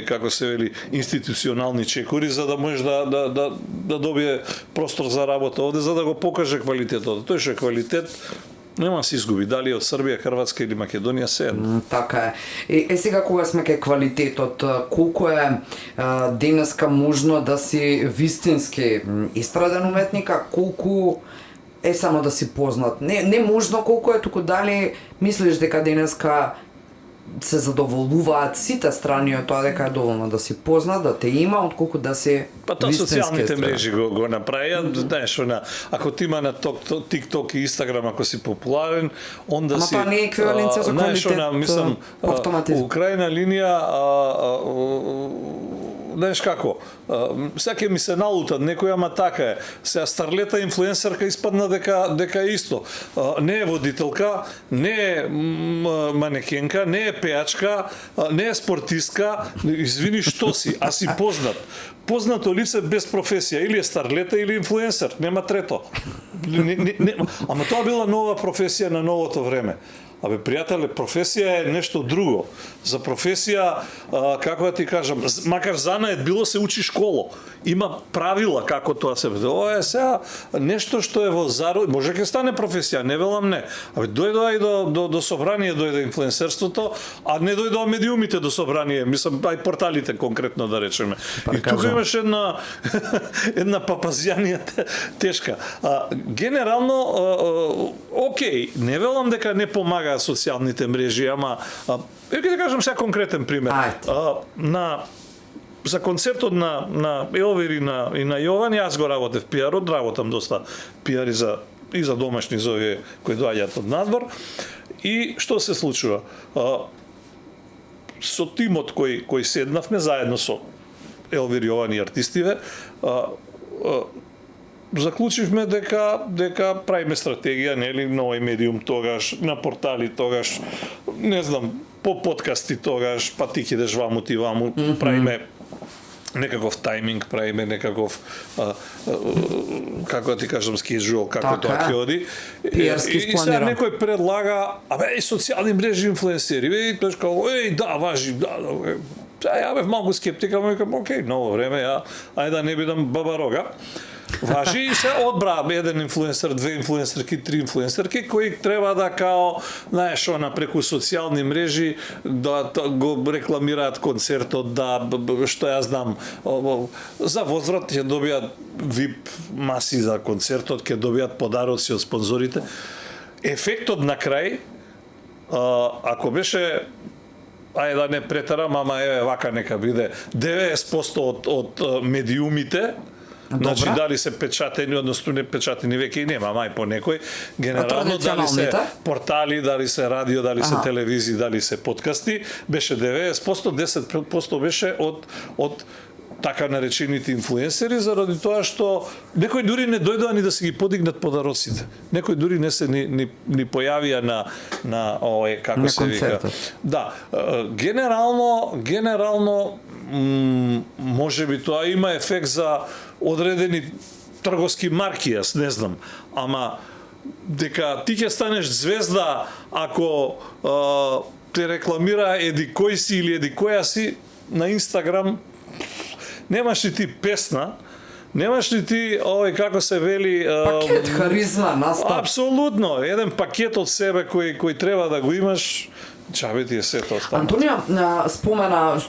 како се вели институционални чекори за да може да добие простор за работа овде за да го покаже квалитетот. Тој што е квалитет нема се изгуби, дали од Србија, Хрватска или Македонија се едно. Така е. Е сега кога сме кај квалитетот, колку е денеска можно да си вистински истраден уметник, а колку е само да си познат? Не можно колку е, туку дали мислиш дека денеска се задоволуваат сите страни од тоа дека е доволно да си познат, да те има, отколку да си па тоа социјалните мрежи го направија, знаеш, ако ти има на TikTok и Instagram, ако си популарен, онда си... Ама тоа не е еквиваленција за квалитет, мислам, автоматизм. Украина линија, знаеш како, сега ми се налутат некој, ама така е. Сега старлета инфлуенсерка испадна дека е исто. Не е водителка, не е манекенка, не е пеачка, не е спортистка, извини, што си, а си познат. Познато лице без професија, или е старлета, или инфлуенсер, нема трето. Ама тоа била нова професија на новото време. Абе, пријателе, професија е нешто друго. За професија, како да ти кажам, макар занает било се учи школо. Има правила како тоа се веде. Ова е сега нешто што е во зароди, може ќе стане професија, не велам не. Абе, дојдоа и до собрание дојде инфлуенсерството, а не дојдоа медиумите до собрание, мислам, ај порталите конкретно да речеме. И тука имаше една папазјанија тешка. Генерално, окей, не велам дека не помагаат социјалните мрежи, ама ќе да кажам сега конкретен пример. За концертот на Елвир и на Јован, јас го работев пиарот, работам доста пиари и за домашни за овие кои доаѓаат од надвор. И што се случува? Со тимот кој седнавме заедно со Елвир, Јован и артистиве, заклучивме дека правиме стратегија, нели, на овој медиум тогаш, на портали тогаш, не знам, по подкасти тогаш, па ти ќе идеш ваму, ти ваму, правиме некаков тајминг, правиме некаков како да ти кажам скеджуал, како тоа ќе оди. И сега некој предлага, абе, социјални мрежи инфлуенсери, да, важи, да. Ја бев малку скептик, ама викам, окей, ново време, ајде да не бидам бабарога. Важи и се одбра еден инфлуенсер, две инфлуенсерки, три инфлуенсерки кои треба да као, знаеш, преку социјални мрежи да го рекламираат концертот, да што ја знам, за возврат ќе добијат VIP маси за концертот, ќе добијат подароци од спонзорите. Ефектот на крај, ако беше, ајде да не претерам, ама еве вака нека биде 90% од медиумите Значи дали се печатени, односно не печатени веќе и нема, мај по некој. Генерално дали се портали, дали се радио, дали се телевизии, дали се подкасти, беше 90%, 10% беше од така наречените инфлуенсери, заради тоа што некои дури не дојдоа ни да се ги подигнат подароците. Некои дури не се ни појавија на овој како се вика. Да, генерално можеби тоа има ефект за одредени трговски марки, јас не знам, ама дека ти ќе станеш звезда ако те рекламира еди кој си или еди која си на Инстаграм. Немаш ли ти песна, немаш ли ти овој како се вели пакет харизма настап. Апсолутно, еден пакет од себе кој треба да го имаш. Чабе ти е сето останато. Антонија спомена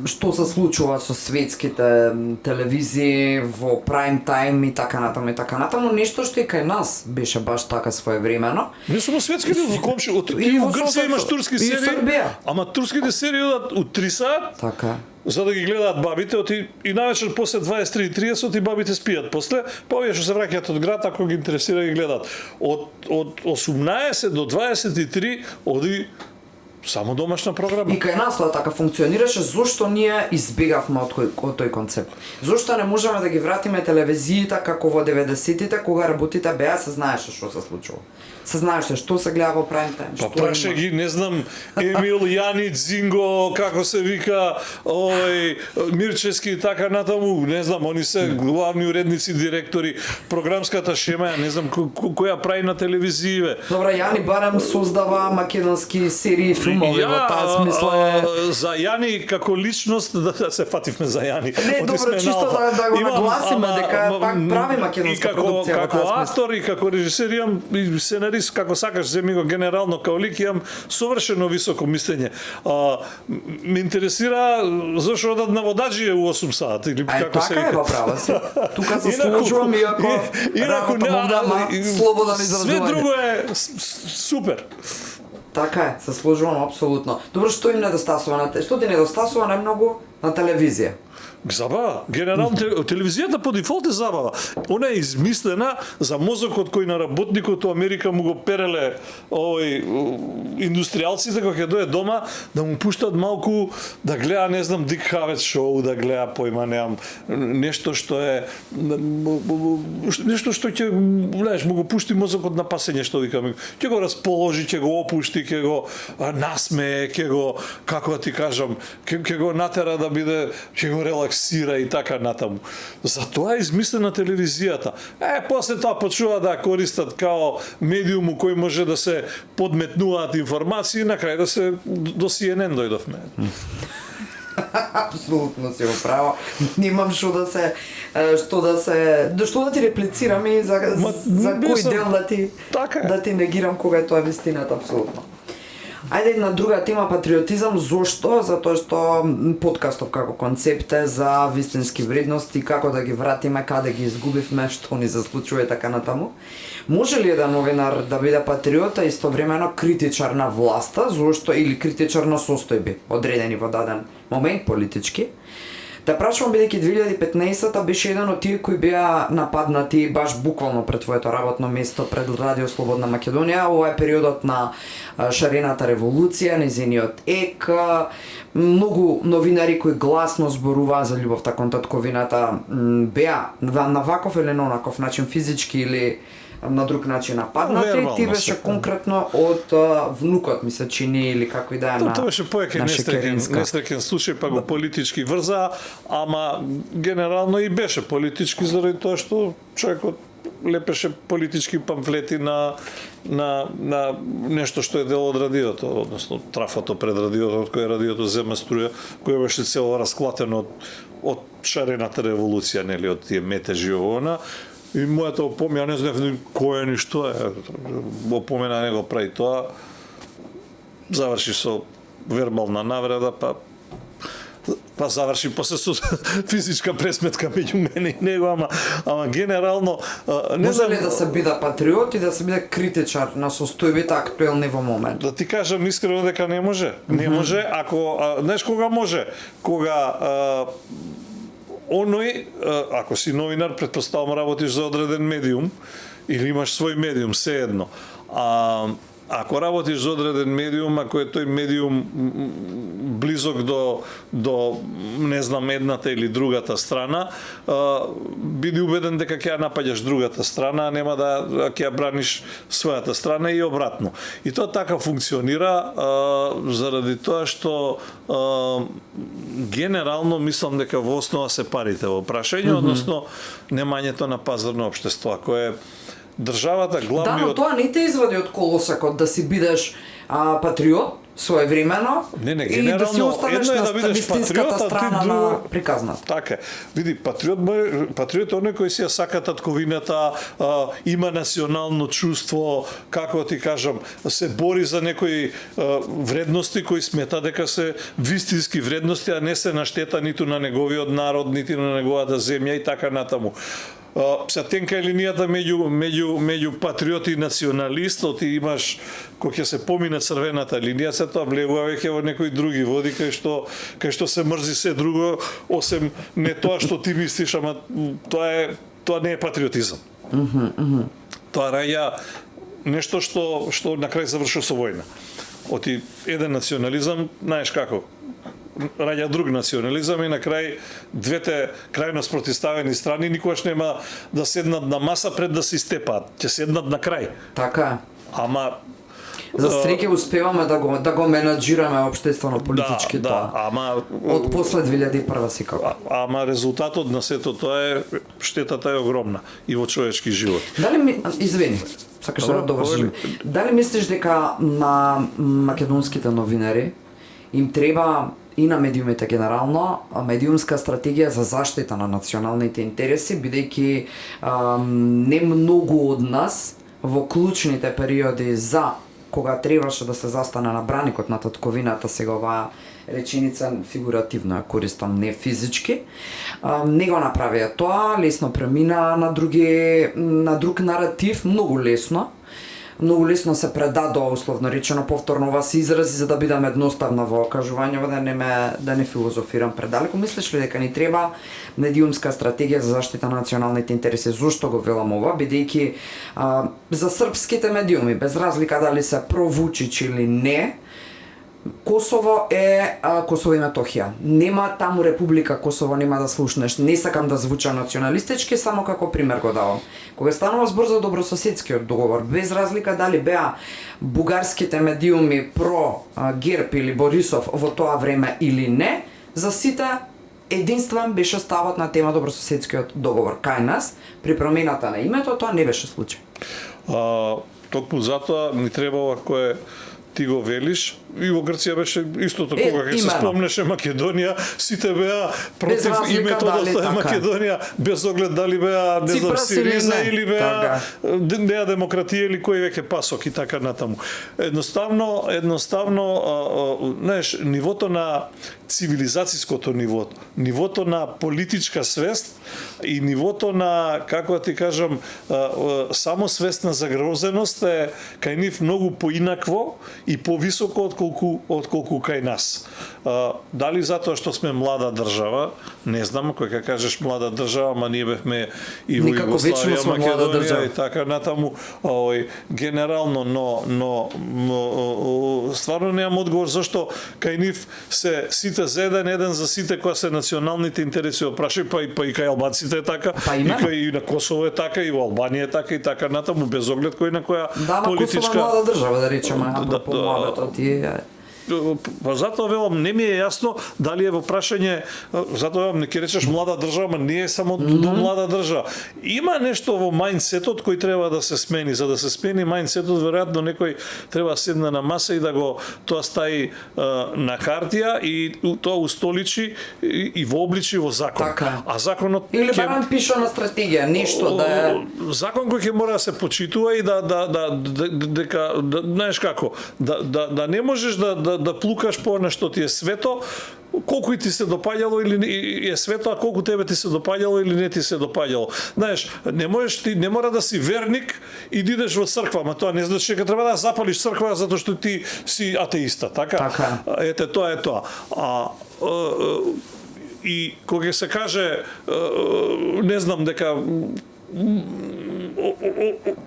што се случува со светските телевизии во прайм тајм и така натаму, нешто што и кај нас беше баш така своевремено. Не само светските, во комши, ти во Грција имаш турски серии, ама турските серии одат у 3 сат. Така. За да ги гледаат бабите, и навечер после 23:30 и бабите спијат. После, овие што се враќаат од град, ако ги интересира ги гледаат. Од 18 до 23 оди само домашна програма. И кај нас тоа така функционираше, зошто ние избегавме од тој концепт? Зошто не можеме да ги вратиме телевизиите како во 90-тите, кога работите беа, се знаеше што се случува. Се знаеше што се гледа во прайм тајм. Па праше ги, не знам, Емил, Јани, Дзинго, како се вика, Мирчевски и така натаму, не знам, они се главни уредници, директори, програмската шема, не знам која прави на телевизиите. Добра, Јани барем создава македонски серии, филмови во таа смисла. За Јани како личност, да се фативме за Јани. Не, добро, чисто да го нагласиме дека пак прави македонска продукција во таа смисла. Како актор и како режисер имам и сценарист, како сакаш, земи го генерално као лик, имам совршено високо мислење. Ме интересира зашо одат на водаџија у 8 сат или како се вика. Така е, права си. Тука се служувам иако слободен изразување. Све друго е супер. Така е, се служувам апсолутно. Добро, што им недостасува? Што ти недостасува најмногу на телевизија? Забава. Генерално телевизијата по дефолт е забава. Она е измислена за мозокот кој на работникот у Америка му го переле индустријалците кога ќе дое дома да му пуштат малку да гледа, не знам, Дик Хавец шоу, да гледа, појма немам, нешто што е нешто што ќе, знаеш, му го пушти мозокот на пасење, што викаме. Ќе го расположи, ќе го опушти, ќе го насмее, ќе го, како да ти кажам, ќе го натера да биде, ќе го релаксира и така натаму. Затоа е измислена телевизијата. После тоа почнува да користат као медиум кој може да се подметнуваат информации, на крај да се до CNN дојдовме. Апсолутно си го право. Немам што да ти реплицирам и за кој дел да ти негирам кога е тоа вистината, апсолутно. Ајде на друга тема, патриотизам. Зошто? Затоа што подкастов како концепт е за вистински вредности, како да ги вратиме, каде ги изгубивме, што ни се случува и така натаму. Може ли еден новинар да биде патриот, а истовремено критичар на власта, зошто или критичар на состојби, одредени во даден момент политички? Те прашувам бидејќи 2015-та беше еден од тие кои беа нападнати баш буквално пред своето работно место пред Радио Слободна Македонија. Ова е периодот на шарената револуција, незиниот ек. Многу новинари кои гласно зборуваа за љубовта кон татковината беа на ваков или на онаков начин, физички или на друг начин нападнати. Ти беше конкретно од внукот, ми се чини, или како и да е на тоа беше поеќе несреќен случај, па го политички врза, ама генерално и беше политички заради тоа што човекот лепеше политички памфлети на нешто што е дел од радиото, односно трафото пред радиото, од кое радиото зема струја, кој беше цело расклатено од шарената револуција, нели, од тие метежи овона. И мојата опомена, не знам кој е ни што е, опомена не го прави тоа, заврши со вербална навреда, па заврши после со физичка пресметка меѓу мене и него, ама генерално може ли да се биде патриот и да се биде критичар на состојбите актуелни во момент? Да ти кажам искрено дека не може. Не може, ако знаеш кога може, кога оној, ако си новинар, претпоставам работиш за одреден медиум или имаш свој медиум, се едно. Ако работиш за одреден медиум, ако е тој медиум близок до не знам едната или другата страна, биди убеден дека ќе ја напаѓаш другата страна, а нема да ќе ја браниш својата страна и обратно. И тоа така функционира заради тоа што генерално мислам дека во основа се парите во прашање, односно немањето на пазарно општество. Ако е државата главниот... Да, но тоа не те извади од колосекот да си бидеш патриот своевремено и да си останеш на вистинската страна на приказната. Така. Види, патриот е оној кој си ја сака татковината, има национално чувство, како ти кажам, се бори за некои вредности кои смета дека се вистински вредности, а не се на штета ниту на неговиот народ, нити на неговата земја и така натаму. Се тенка е линијата меѓу патриот и националист, ти имаш, кога ќе се помине црвената линија, се тоа влегува веќе во некои други води, кај што се мрзи се друго, осем не тоа што ти мислиш, ама тоа не е патриотизам. Тоа раѓа нешто што на крај завршува со војна. Оти еден национализам, знаеш како, раѓа друг национализам и на крај двете крајно спротивставени страни никогаш нема да седнат на маса пред да се степаат. Ќе седнат на крај. Така е. Ама за среќа успеваме да го менаџираме општествено политички тоа. Ама од после 2001 секако. Ама резултатот на сето тоа е, штетата е огромна и во човечки живот. Дали извини, сакаш да довршим. Дали мислиш дека на македонските новинари им треба и на медиумите генерално, медиумска стратегија за заштита на националните интереси, бидејќи не многу од нас во клучните периоди за кога требаше да се застане на браникот на татковината, сега оваа реченица фигуративно ја користам, не физички, не го направија тоа, лесно премина на друг наратив, многу лесно се предадоа, условно речено, повторно ова се изрази за да бидам едноставна во кажувањето, да не филозофирам предалеку. Мислиш ли дека ни треба медиумска стратегија за заштита на националните интереси? Зошто го велам ова? Бидејќи за српските медиуми, без разлика дали се про-Вучич или не, Косово е Косово и Метохија. Нема таму Република Косово, нема да слушнеш. Не сакам да звучам националистички, само како пример го давам. Кога станува збор за добрососедскиот договор, без разлика дали беа бугарските медиуми про ГЕРБ или Борисов во тоа време или не, за сите единствен беше ставот на тема добрососедскиот договор. Кај нас, при промената на името, тоа не беше случај. Токму затоа ни требава кое ти го велиш, и во Грција беше истото, кога ќе се спомнеше Македонија, сите беа против името да стае Македонија, без оглед дали беа, не знам, Сириза или беа неа демократија или кој веќе пасок и така натаму. Едноставно, знаеш, нивото на цивилизацијското нивото на политичка свест и нивото на, како да ти кажам, самосвест на загрозеност е кај нив многу поинакво и повисоко отколку кај нас. Дали затоа што сме млада држава, не знам, кој ка кажеш млада држава, ама ние бевме и во Југославија, Македонија и така натаму, генерално, но стварно немам одговор зашто кај нив се сите за еден за сите кои се националните интереси опрашај, па и кај албанците е така, и на Косово е така, и во Албанија е така и така натаму, без оглед кој на која политичка... Да, Косово е млада држава, да речеме, апропо младото ти Па затоа велам, не ми е јасно дали е во прашање, затоа велам, не ќе речеш млада држава, ама не е само до млада држава. Има нешто во мајндсетот кој треба да се смени. За да се смени мајндсетот, веројатно некој треба да седне на маса и да го тоа стави на хартија и тоа устоличи и во обличи во закон. Така. А законот или барем пише на стратегија, нешто да е закон кој ќе мора да се почитува и дека знаеш како, да не можеш да плукаш по нешто ти е свето, колку и ти се допаѓало или е свето, а колку тебе ти се допаѓало или не ти се допаѓало. Знаеш, не мора да си верник и да идеш во црква, ама тоа не значи дека треба да запалиш црква затоа што ти си атеиста, така? Така. Ете, тоа е тоа. и кога се каже не знам дека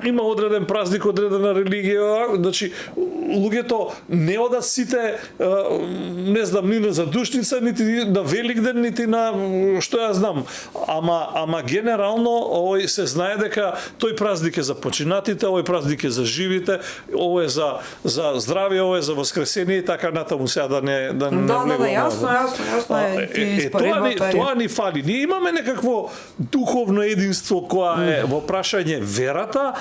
има одреден празник, одредена религија, значи луѓето не одат сите не знам ни на задушница, нити на Великден, нити на што ја знам. Ама генерално овој се знае дека тој празник е за починатите, овој празник е за живите, овој е за здравје, овој е за воскресение и така натаму, сега да не јасно е. Тоа ни фали. Ние имаме некакво духовно единство која е во прашање верата,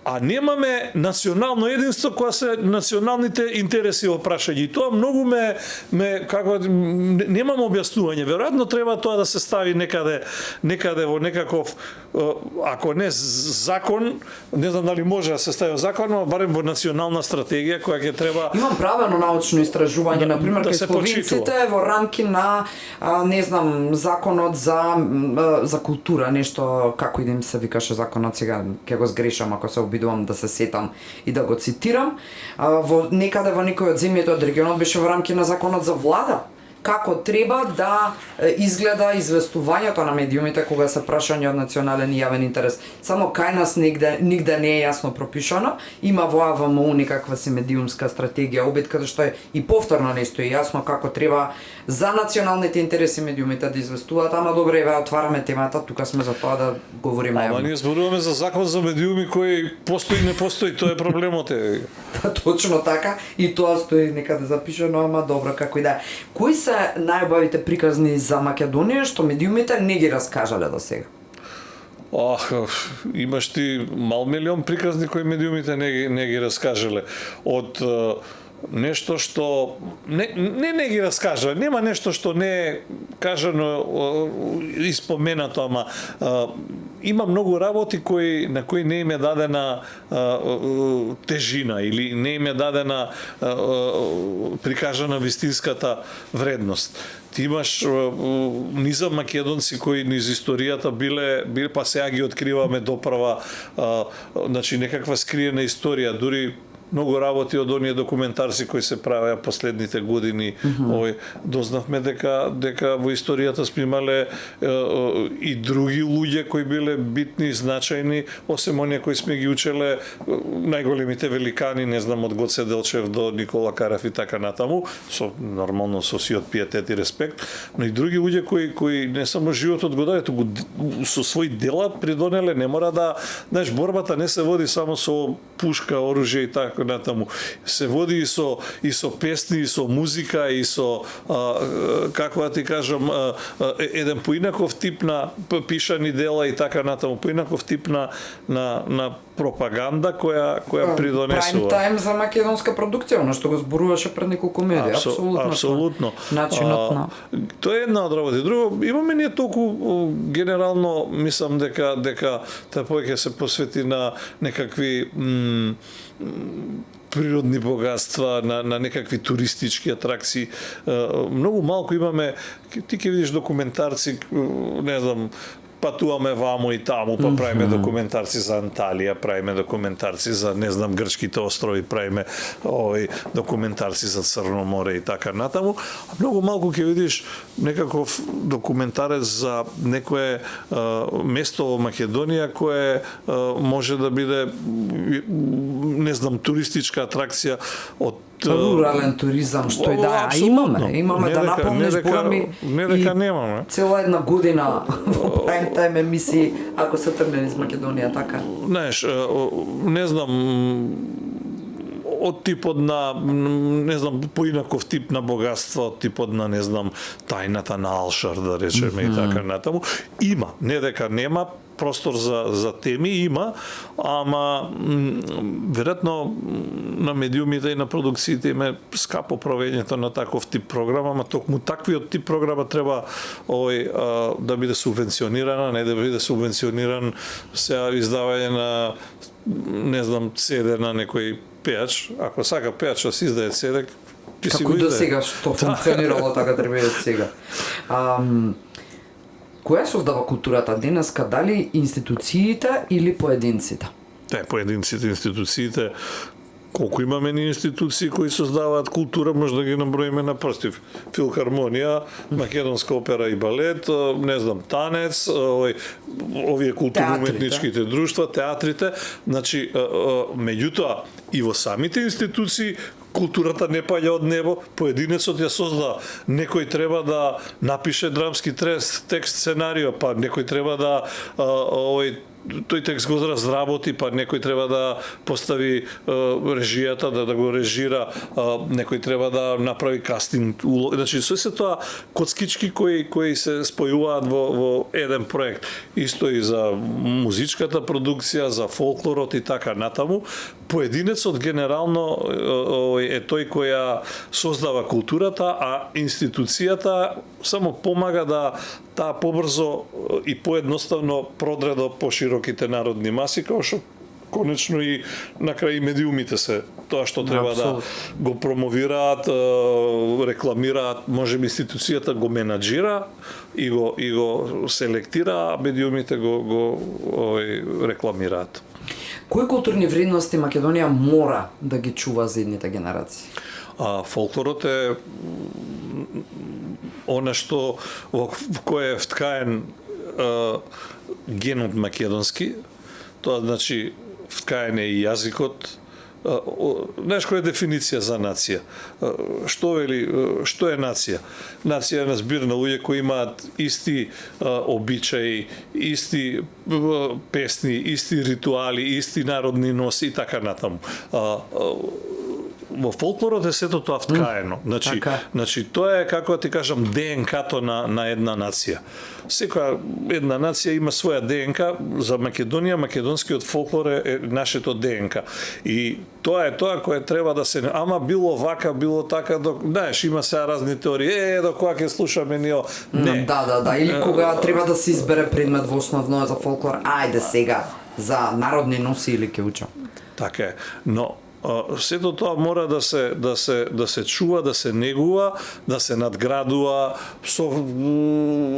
а немаме национално единство кога се националните интереси во прашање. И тоа многу ме како немам објаснување. Веројатно треба тоа да се стави некаде во некаков, ако не закон, не знам дали може да се стави во закон, но барем во национална стратегија која ќе треба. Имам правено научно истражување, на пример кај словенците во рамки на не знам законот за култура, нешто како и да им се викаше законот, сега ќе го сгрешам ако се обидувам да се сетам и да го цитирам. Некаде во некој од земјите од регионот беше во рамки на законот за влада. Како треба да изгледа известувањето на медиумите кога се прашање од национален и јавен интерес. Само кај нас нигде не е јасно пропишано. Има во АВМУ некаква си медиумска стратегија, обид каде што е и повторно не стои јасно како треба за националните интереси медиумите да известуваат, ама добре, еве отвараме темата, тука сме за тоа да говориме. Ама ние зборуваме за закон за медиуми кој постои не постои, тоа е проблемот е. Точно така, и тоа стои некаде запишано, ама добро како и да. Кои се најубавите приказни за Македонија што медиумите не ги раскажале до сега? Имаш ти мал милион приказни кои медиумите не ги раскажале. Од нешто што не ги раскажа, нема нешто што не е кажано и споменато, ама има многу работи на кои не им е дадена тежина или не им е дадена прикажана вистинската вредност. Ти имаш низа македонци кои низ историјата биле па сега ги откриваме доправа, значи некаква скриена историја, дури многу работи од оние документарци кои се правеа последните години. Дознавме дека во историјата сме имале и други луѓе кои биле битни и значајни, осем оние кои сме ги учеле најголемите великани, не знам, од Гоце Делчев до Никола Карев и така натаму, нормално со сиот пиетет и респект, но и други луѓе кои не само животот го даде, туку со своји дела придонеле. Не мора да, знаеш, борбата не се води само со пушка, оружје и така натаму. Се води и со песни, и со музика, и со како да ти кажам, еден поинаков тип на пишани дела и така натаму, поинаков тип на пропаганда која придонесува. Прайм тајм за македонска продукција, она што го зборуваше пред неколку медии. Апсолутно. Начинот на Тоа е една од работи. Друго, имаме ние толку генерално, мислам дека таа повеќе се посвети на некакви природни богатства, на некакви туристички атракции. Многу малку имаме, ти ќе видиш документарци, не знам, патуваме вамо и таму, па правиме документарци за Анталија, правиме документарци за, не знам, грчките острови, правиме документарци за Црно море и така натаму. А многу малку ќе видиш некаков документарец за некое место во Македонија кое може да биде, не знам, туристичка атракција од рурален туризам, што и да е. Имаме да напомнеш, Борами, не дека немаме. Цела една година во прайм тајм емисии, ако се тргне из Македонија, така? Знаеш, не знам, од типот на, не знам, поинаков тип на богатство, од типот на, не знам, тајната на Алшар, да речеме, и така натаму. Има, не дека нема, простор за теми има, ама веројатно на медиумите и на продукциите им е скапо проведењето на таков тип програма, ама токму таквиот тип програма треба да биде субвенционирана, не да биде субвенциониран сега издавање на, не знам, CD на некој пејач. Ако сака пејач да се издаде CD, како до сега што функционирало така треба и сега. Која создава културата денеска, дали институциите или поединците? Поединците, институциите, Колку имаме ни институции кои создаваат култура, може да ги наброиме на прсти. Филхармонија, Македонска опера и балет, не знам, танец, овие културно-уметничките друштва, театрите, значи, меѓутоа, и во самите институции, културата не паѓа од небо, поединецот ја создава. Некој треба да напише драмски текст, сценарио, па некој треба да тој текст го разработи, па некој треба да постави режијата, да го режира, некој треба да направи кастинг, значи се тоа коцкички кои се спојуваат во еден проект. Исто и за музичката продукција, за фолклорот и така натаму. Поединецот генерално е тој кој ја создава културата, а институцијата само помага да таа побрзо и поедноставно продре до пошироките народни маси, како што конечно и на крај медиумите се тоа што треба да го промовираат, рекламираат, може би институцијата го менаџира и го селектира, а медиумите го рекламираат. Кои културни вредности Македонија мора да ги чува за идните генерации? Фолклорот е она што во кој е вткаен генот македонски, тоа значи вткаен е и јазикот. Знаеш која е дефиниција за нација? Што е нација? Нација е на збир на луѓе кои имаат исти обичаи, исти песни, исти ритуали, исти народни носи и така натаму. Во фолклорот е сето тоа вткаено. Значи тоа е, како ти кажам, ДНК-то на една нација. Секоја една нација има своја ДНК. За Македонија, македонскиот фолклор е нашето ДНК. И тоа е тоа кое треба да се... Ама било вака, било така, знаеш, има сега разни теории. До кога ќе слушаме нио? Не. Да. Или кога треба да се избере предмет во основно за фолклор, ајде сега, за народни носи или ќе учам. Така е. Но сето тоа мора да се чува, да се негува, да се надградува,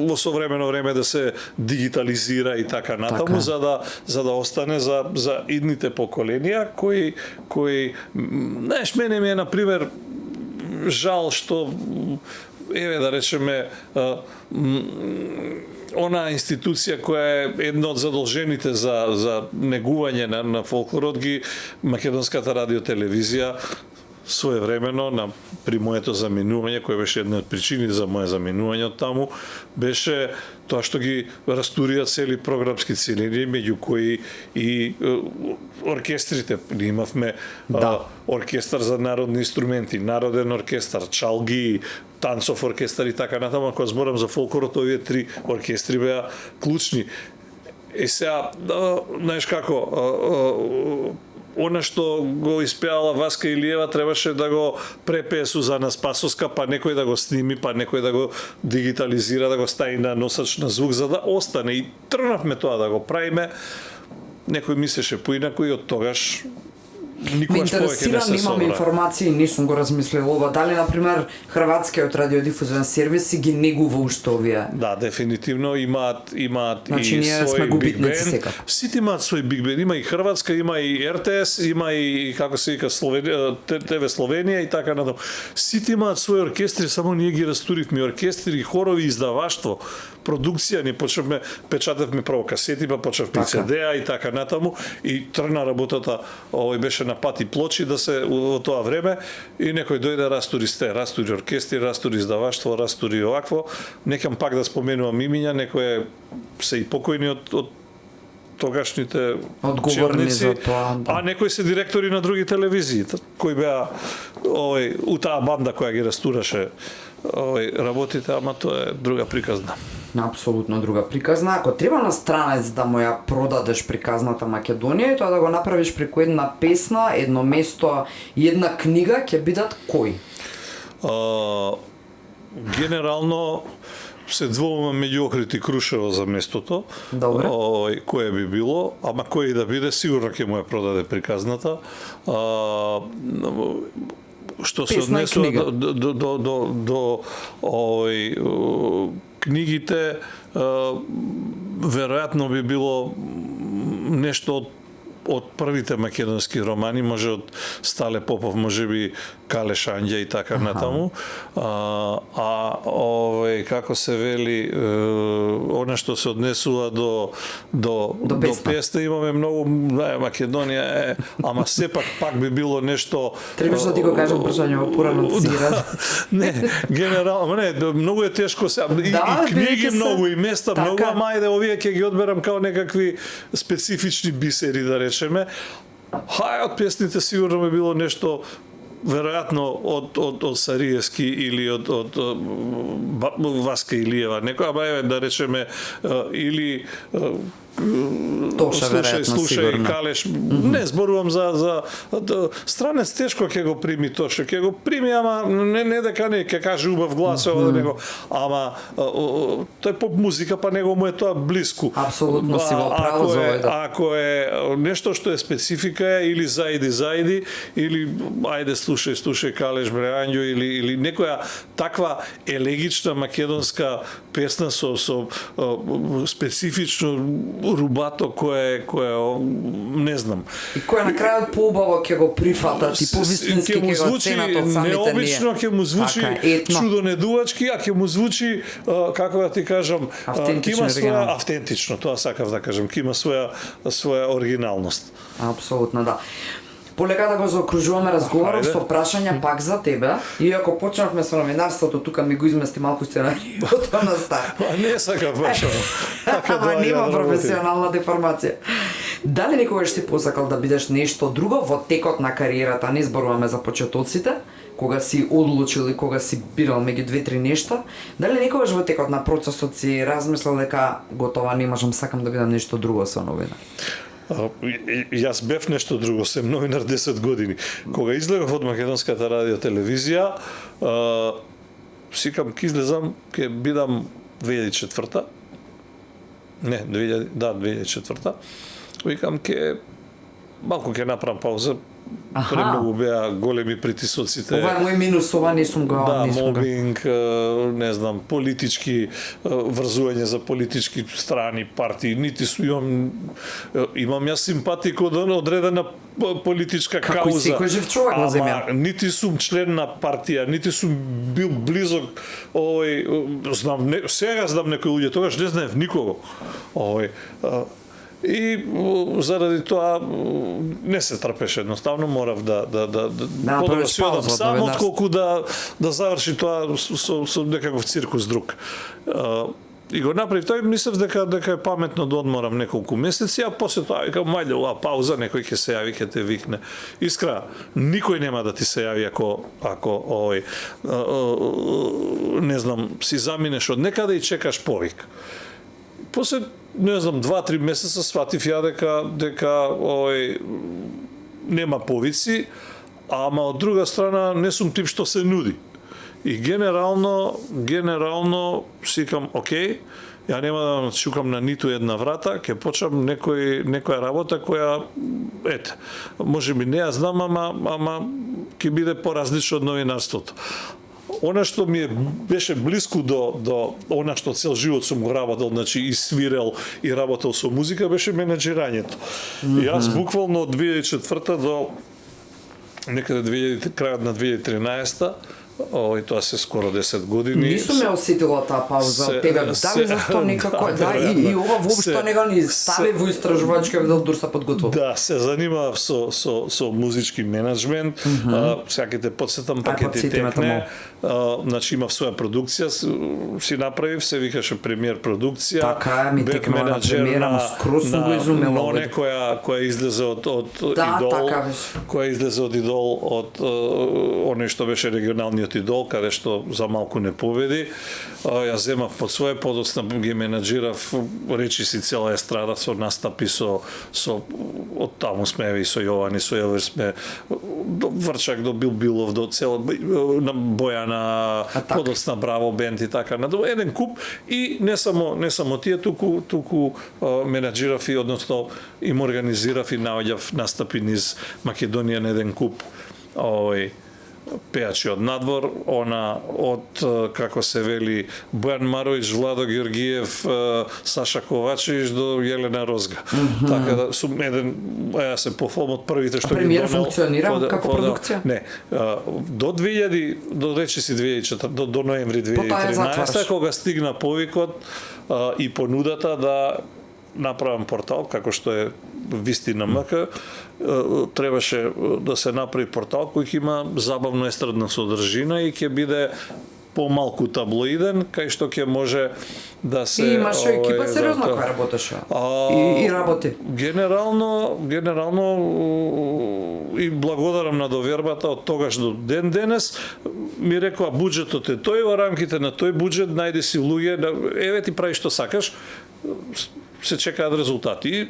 во современо време да се дигитализира и така натаму, за да остане за идните поколенија кои знаеш, мене ми е на пример жал што да речеме она институција која е една од задолжените за негување на фолклорот ги Македонската радиотелевизија своевремено при моето заминување, кој беше една од причини за моје заминување од таму, беше тоа што ги растурија цели програмски целини, меѓу кои и оркестрите. Имавме оркестар за народни инструменти, народен оркестар, чалги, танцов оркестар и така натаму. Кога зборам за фолклорот, овие три оркестри беа клучни. Сега, знаеш како, она што го испеала Васка Илиева требаше да го препее Сузана Спасовска, па некој да го сними, па некој да го дигитализира, да го стави на носач на звук, за да остане. И тргнавме тоа да го правиме. Некој мислеше поинаку и од тогаш никогаш повеќе не се собра. Имам информации, не сум го размислил ова. Дали, например, Хрватскиот радиодифузен сервис ги негува уште овие? Да, дефинитивно имаат значи, и свој биг бенд. Сите имаат свој биг бенд. Има и Хрватска, има и РТС, има и, како се вика, ТВ Словенија и така натаму. Сите имаат своји оркестри, само ние ги растуривме. Оркестри, хорови, издаваштво, продукција, ние почнавме, печатавме прво касети, па почнавме CD-а и така натаму. И тргна работата, беше на пати плочи да се во тоа време и некој дојде растури оркестри, растури издаваштво, растури овакво. Некам пак да споменувам имиња, некој се и покојни од тогашните одговорни за тоа. А некои се директори на други телевизии, кои беа у таа банда која ги растураше работите, ама тоа е друга приказна. Апсолутно друга приказна. Ако треба на странец да му ја продадеш приказната Македонија, и тоа да го направиш преку една песна, едно место и една книга, ќе бидат кои? Генерално се двоума меѓу Охрид и Крушево за местото. Добре. Кое би било, ама кој да биде, сигурно ќе му ја продаде приказната. Што се однесува до книгите, веројатно би било нешто од од првите македонски романи, може од Стале Попов, можеби Калеш Анѓа и така натаму. Како се вели, она што се однесува до песна, имаме многу, Македонија е, ама сепак пак би било нешто. Требаш да ти го кажам прашањето порано да си Не, генерално, не, многу е тешко се. И книги многу, и места многу, ама ајде овие ќе ги одберам као некакви специфични бисери, да речеме. Од песните сигурно би било нешто веројатно од Сариевски или од Васка Илиева, некоја, ама да речеме, или слушај Калеш, не зборувам за странец, тешко ќе го прими Тоша, ќе го прими, ама не дека не ќе каже убав глас од него, ама тој поп музика, па него му е тоа блиску. Апсолутно си во право за ова. Ако е нешто што е специфика, или заиди, или ајде слушај Калеш Бреањо, или некоја таква елегична македонска песна со специфично рубато кое не знам. И кој на крајот поубаво ќе го прифатат и повистински ќе го ценат од самите ние. Необично ќе му звучи чудонедувачки, а ќе му звучи, како да ти кажам, автентично, тоа сакав да кажам, ќе има своја оригиналност. Апсолутно, да. Полека да го заокружуваме разговорот со прашања пак за тебе. Иако почнавме со новинарството, тука ми го измести малку сценариото на старт. Не сакав баш. Ама нема професионална деформација. Дали некогаш си посакал да бидеш нешто друго во текот на кариерата? Не зборуваме за почетоците, кога си одлучил и кога си бирал меѓу две-три нешта. Дали некогаш во текот на процесот си размислил дека готова, не можам, сакам да бидам нешто друго со новина? Јас бев нешто друго, сем новинар 10 години. Кога излегов од македонската радиотелевизија, сикам ќе излезам, ќе бидам 2004-та. Не, 2004-та. Викам малку ќе направам пауза. Премногу беа големи притисоците. Ова е мој минус, ова не сум го. Да, мобинг, не знам, политички врзување за политички страни, партии, нити имам јас симпатик од одредена политичка кауза. Како и секој жив човек во земја. Нити сум член на партија, нити сум бил близок сега знам некои луѓе, тогаш не знаев никого. И заради тоа не се трпеше, едноставно морав да си одам сам, отколку да заврши тоа со некаков циркус друг. И го направив тој, мислев дека е паметно да одморам неколку месеци, а после тоа викам, мајде, оваа пауза, некој ќе се јави, ќе те викне. Искра, никој нема да ти се јави ако не знам, си заминеш од некаде и чекаш повик. После, не знам, 2-3 месеца сватив ја дека нема повици, ама од друга страна не сум тип што се нуди. И генерално сикам, окей, ја нема да чукам на ниту една врата, ќе почнам некоја работа која, може би не ја знам, ама ќе биде поразлично од новинарството. Она што ми беше блиску до она што цел живот сум го работел, значи и свирел и работел со музика, беше менаџирањето. Јас буквално од 2004 до некаде крајот на 2013 тоа се скоро 10 години. Не сум ја осетила таа пауза од тебе. Дали зашто некако, и ова воопшто не го ни стави во истражувачка дел дур се подготвил. Да, се занимавав со музички менеджмент, сега ќе те подсетам, па ќе ти текне. Значи имав своја продукција, си направив, се викаше Премиер продукција. Така ми текна на премиера, но скроз сум го изумела. Која излезе од Идол, која излезе од Идол, од оној што беше регионалниот Идол, каде што за малку не победи. Ја земав под своје, подоцна ги менаџирав, речи си цела естрада со настапи, со од таму сме и со Јован и со Елвер сме, до Врчак, до Билбилов, до цела на Бојана, подоцна Браво бенд и така, на еден куп, и не само тие, туку менаџирав и, односно, им организирав и наоѓав настапи низ Македонија на еден куп пејачи од надвор, она од, како се вели, Бојан Маровиќ, Владо Георгиев, Саша Ковачевич до Јелена Розга. Така да сум еден, јас се пофолам од првите што ги донел. Премиер функционира како продукција? Не, до 2000, до речиси 2004, до ноември 2013, кога стигна повикот и понудата да направам портал, како што е Вистина МК, требаше да се направи портал кој ќе има забавно естрадна содржина и ќе биде помалку таблоиден, кај што ќе може да се... И имаше екипа сериозно која работеше. И работи. Генерално и благодарам на довербата од тогаш до ден денес, ми рекоа буџетот е тој, во рамките на тој буџет најди си луѓе, еве ти прави што сакаш, се чекаат резултати.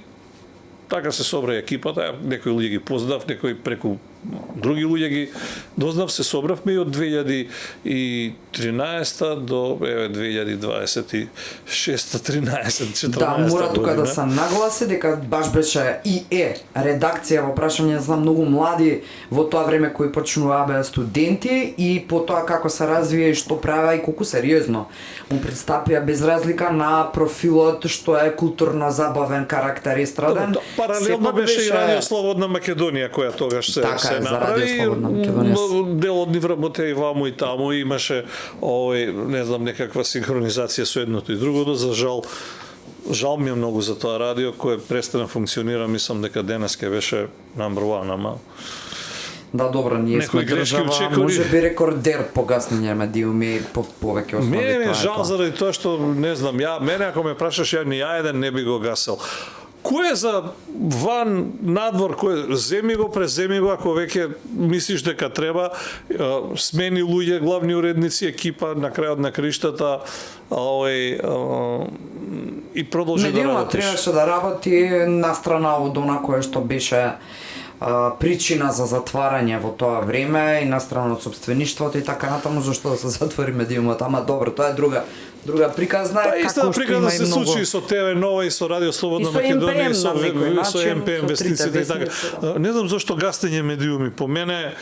Така се собра екипата, некои луѓе ги познав, некои преку други луѓе ги дознав, се собравме и од 2013 до 2026, 13, 14 Да, мора тука година. да се нагласи дека баш беше и редакција во прашање, знам многу млади во тоа време кои почнуваа беа студенти и потоа како се развија и што правеа и колку сериозно му пристапија без разлика на профилот што е културно забавен карактер естраден. Паралелно беше и Радио Слободна Македонија која тогаш се направи. Дел од нив работеа и ваму и таму, имаше не знам, некаква синхронизација со едното и другото. За жал ми е многу за тоа радио кое престана функционира, мислам дека денес ке беше number one, ама Да, добро, ние сме држава, може би рекордер по гаснење медиуми по повеќе основи. Мене е жал заради тоа што, не знам, мене ако ме прашаш, ни ја еден не би го гасел. Кој е за ван, надвор, земи го, преземи го, ако веќе мислиш дека треба, смени луѓе, главни уредници, екипа, на крајот на криштата, и продолжи да работиш. Медиумот требаше да работи настрана од она кое што беше причина за затварање во тоа време и настрана од собствеништвото и така натаму, зашто да се затвори медиумот, ама добро, тоа е друга приказна, како што има и многу. Се случи и со ТВ Нова и со Радио Слободна Македонија, и со МП инвестициите и така. Не знам зашто гастење медиуми, по мене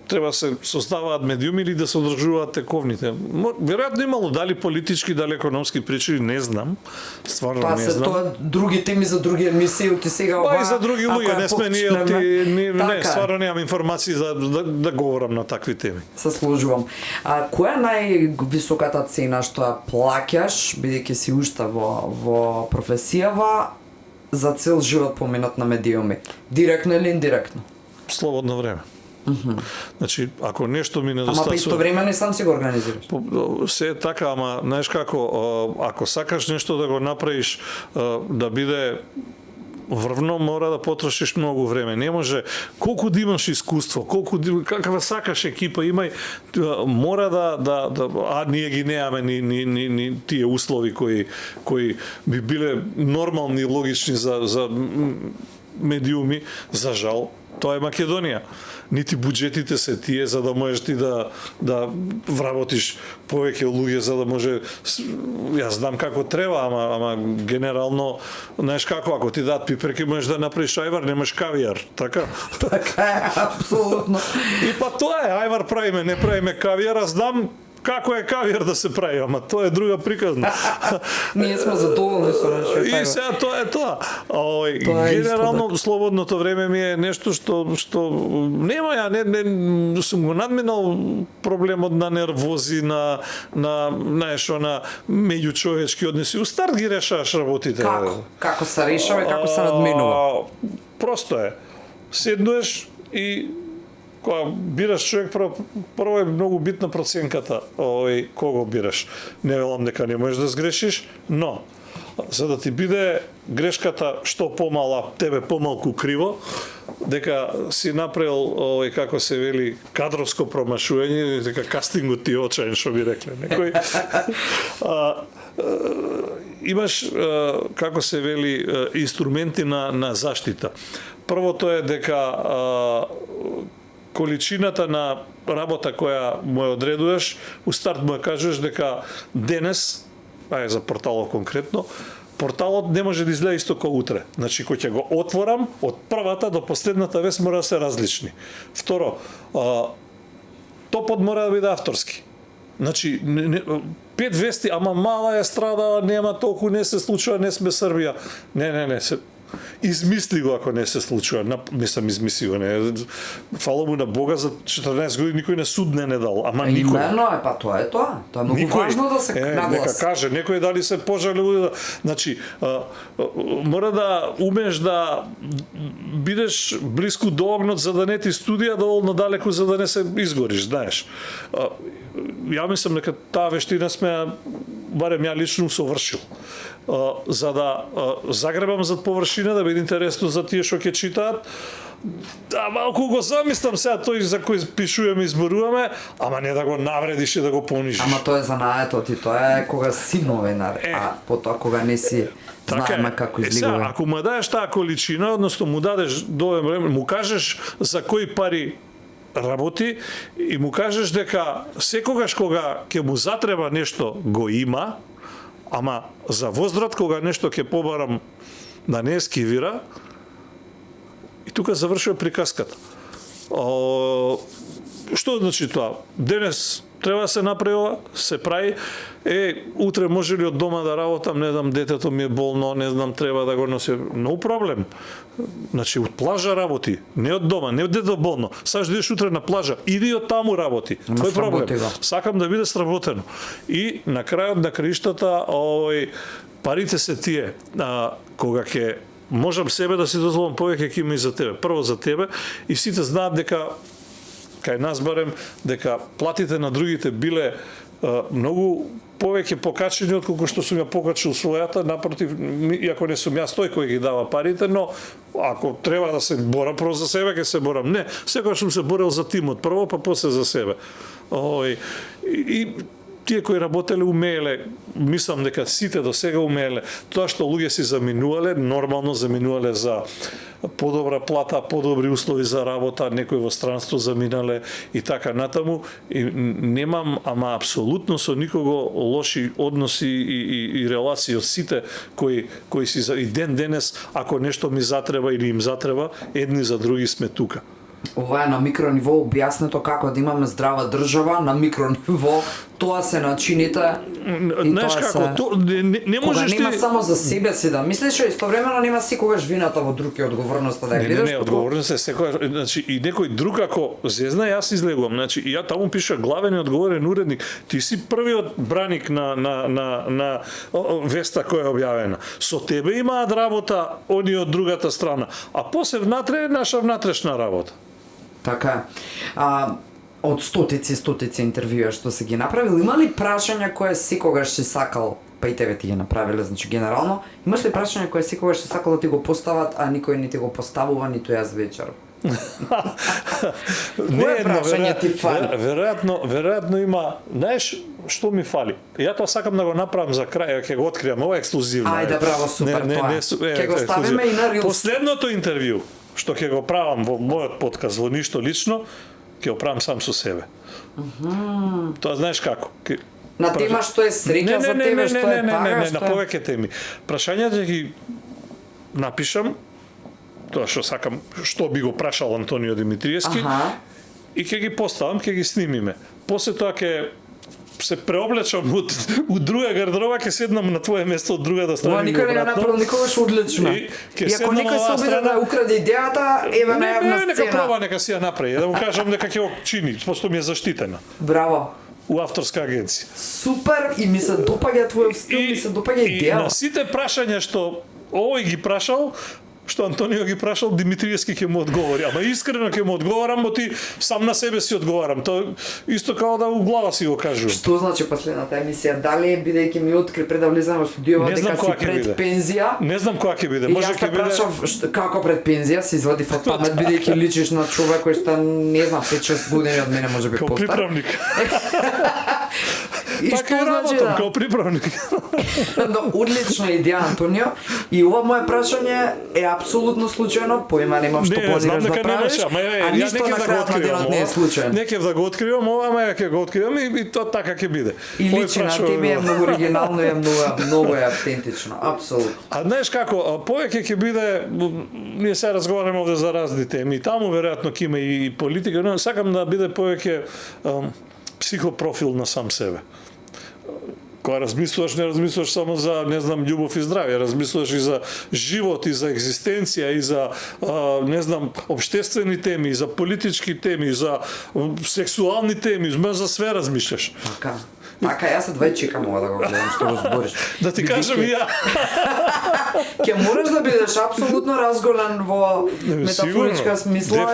треба се создаваат медиуми или да се одржуваат тековните. Веројатно имало дали политички, дали економски причини, не знам. Стварно не знам. Тоа други теми за други емисии, оти сега ова. Па и за други луѓе, не сме ние не, стварно немам информации за да говорам на такви теми. Се сложувам. Која е највисоката цена што ја плаќаш, бидејќи си уште во професијава, за цел живот поминат на медиуми? Директно или индиректно? Слободно време. Значи, ако нешто ми недостасува... Ама па исто време не сам си го организираш. Се така, ама, знаеш како, ако сакаш нешто да го направиш, да биде врвно, мора да потрошиш многу време. Не може, колку да имаш искуство, каква сакаш екипа имај, мора ние ги неаме ни тие услови кои би биле нормални и логични за медиуми, за жал, тоа е Македонија. Нити буџетите се тие за да можеш ти да вработиш повеќе луѓе за да може, јас знам како треба, ама генерално, знаеш како, ако ти дадат пиперки можеш да направиш ајвар, немаш кавијар, така? Така е, апсолутно. И па тоа е, ајвар правиме, не правиме кавијар, а знам како е кавијар да се прави, ама тоа е друга приказна. Ние сме задоволни со нашиот ајвар. И сега тоа е тоа. Генерално слободното време ми е нешто што нема, ја не сум го надминал проблемот на нервози, на меѓучовечки односи. У старт ги решаваш работите. Како се решава и како се надминува? Просто е. Седнуеш и кога бираш човек, прво е многу битна проценката, кого бираш. Не велам дека не можеш да сгрешиш, но за да ти биде грешката што помала, тебе помалку криво, дека си направил, како се вели, кадровско промашување, дека кастингот ти е очаен, што би рекле некој. Имаш, како се вели, инструменти на заштита. Првото е дека количината на работа која му ја одредуваш, у старт му ја кажеш дека денес, за порталот конкретно, порталот не може да изгледа исто како утре. Значи, кој ќе го отворам, од првата до последната вест мора да се различни. Второ, топот мора да биде авторски. Значи, 5 вести, ама мала е страда, нема толку, не се случува, не сме Србија. Не, измисли го ако не се случува. Мислам, измисли го, не. Фала му на Бога, за 14 години никој не суд не дал, ама никој. Именно е, па тоа е тоа. Тоа е многу важно да се нагласи. Нека каже, некој дали се пожалил, значи, мора да умеш да бидеш блиску до огнот за да не ти студија доволно далеку за да не се изгориш, знаеш. Ја мислам дека таа вештина сме, барем ја лично совршил. За да загребам зад површина, да биде интересно за тие што ќе читаат. Да, малку го замислам сега тој за кој пишуваме и зборуваме, ама не да го навредиш и да го понижиш. Ама тоа е занаетот и тоа е кога си новинар, а потоа кога не си знаеме како излигува. Сега, ако му дадеш таа количина, односно му дадеш доволно време, му кажеш за кои пари работи и му кажеш дека секогаш кога ќе му затреба нешто го има, ама за воздрат кога нешто ќе побарам да не ескивира, и тука завршува приказката. Што значи тоа? Денес треба да се направи ова, се прави, утре може ли од дома да работам, не знам, детето ми е болно, не знам, треба да го носи. No проблем. Значи, од плажа работи, не од дома, не од дето болно. Саш идеш утре на плажа, иди од таму работи. Тој проблем. Сакам да биде сработено. И на крајот на краиштата, парите се тие, кога ќе можам себе да си дозволам повеќе, ќе има и за тебе. Прво за тебе, и сите знаат дека кај нас барем дека платите на другите биле многу повеќе покачени отколку што сум ја покачил својата, напротив, иако не сум јас тој кој ги дава парите, но ако треба да се борам прво за себе, ќе се борам. Не, секогаш сум се борел за тимот прво, па после за себе. И тие кои работеле умееле, мислам дека сите до сега умееле, тоа што луѓе си заминувале, нормално заминувале за подобра плата, подобри услови за работа, некои во странство заминале и така натаму. И немам, ама апсолутно со никого лоши односи и релации од сите кои си и ден денес, ако нешто ми затреба или им затреба, едни за други сме тука. Ова е на микрониво објаснето како да имаме здрава држава, на микрониво тоа се начините и знаеш тоа како, се... не можеш кога нема само за себе си да мислиш, а истовремено нема секогаш вината во друг и одговорноста да гледаш. Не, одговорност е секогаш, значи и некој друг ако зезна, јас излегувам. Значи и ја таму пиша главен и одговорен уредник. Ти си првиот браник на веста која е објавена. Со тебе имаат работа они од другата страна, а после внатре е наша внатрешна работа. Така. Од стотици интервјуа што се ги направил, има ли прашања кои секогаш си сакал, па и тебе ти ги направиле, значи генерално, имаш ли прашања кои секогаш си сакал да ти го постават, а никој не ти го поставува, ниту јас вечер? Кое прашање ти фали? Веројатно има, знаеш што ми фали? Ја тоа сакам да го направам за крај, ќе го откријам, ова е ексклузивно. Ајде, браво, супер, тоа. Ќе го ставиме и на Reels. Последното интервју што ќе го правам во мојот подкаст, во ништо лично, ќе го правам сам со себе. Тоа знаеш како? На тема што е среќа за тебе, што е тага, на повеќе теми. Прашањата ги напишам, тоа што сакам, што би го прашал Антонио Димитриевски, и ќе ги поставам, ќе ги снимиме. После тоа ќе се преоблечам од друга гардероба, ќе седнам на твое место од другата страна. Ова никој не го направил никогаш одлично. И ако никој се обиде да украде идејата, еве на јавна сцена. Нека проба, нека си ја направи, да му кажам дека ќе го чини, пошто ми е заштитена. Браво. У авторска агенција. Супер, и ми се допаѓа твојот стил, ми се допаѓа идеја. И на сите прашања што овој ги прашал, што Антонио ги прашал, Димитриевски ќе му одговори. Ама искрено ќе му одговарам, бо ти сам на себе си одговарам. Тоа исто како да у глава си го кажувам. Што значи последната емисија? Дали бидејќи ми откри пред да влезам во студиото дека си пред пензија? Не знам кога ќе биде. Може ќе биде. Јас прашав како пред пензија, се извади од памет бидејќи личиш на човек кој што не знам 5-6 години од мене можеби постар. Како приправник. И што значи да? Како приправник. Но одлична идеја, Антонио. И ова моје прашање е апсолутно случајно, поима немам што планираш да правиш, а ништо на крајот на денот не е случајно. Не ќе да го откривам ова, ама ќе го откривам и тоа така ќе биде. И личи на тебе е многу оригинално и многу е автентично, апсолутно. А знаеш како, повеќе ќе биде, ние се разговараме овде за разни теми, таму веројатно ќе има и политика, но сакам да биде повеќе психопрофил на сам себе. Кога размислуваш, не размислуваш само за, не знам, љубов и здравје, размислуваш и за живот, и за екзистенција, и за, не знам, обштествени теми, и за политички теми, и за сексуални теми, за све размислуваш. Така, јас едва чекам ова да го гледам што го збориш. Да ти кажам и ја. Ќе мораш да бидеш апсолутно разголен во метафоричка смисла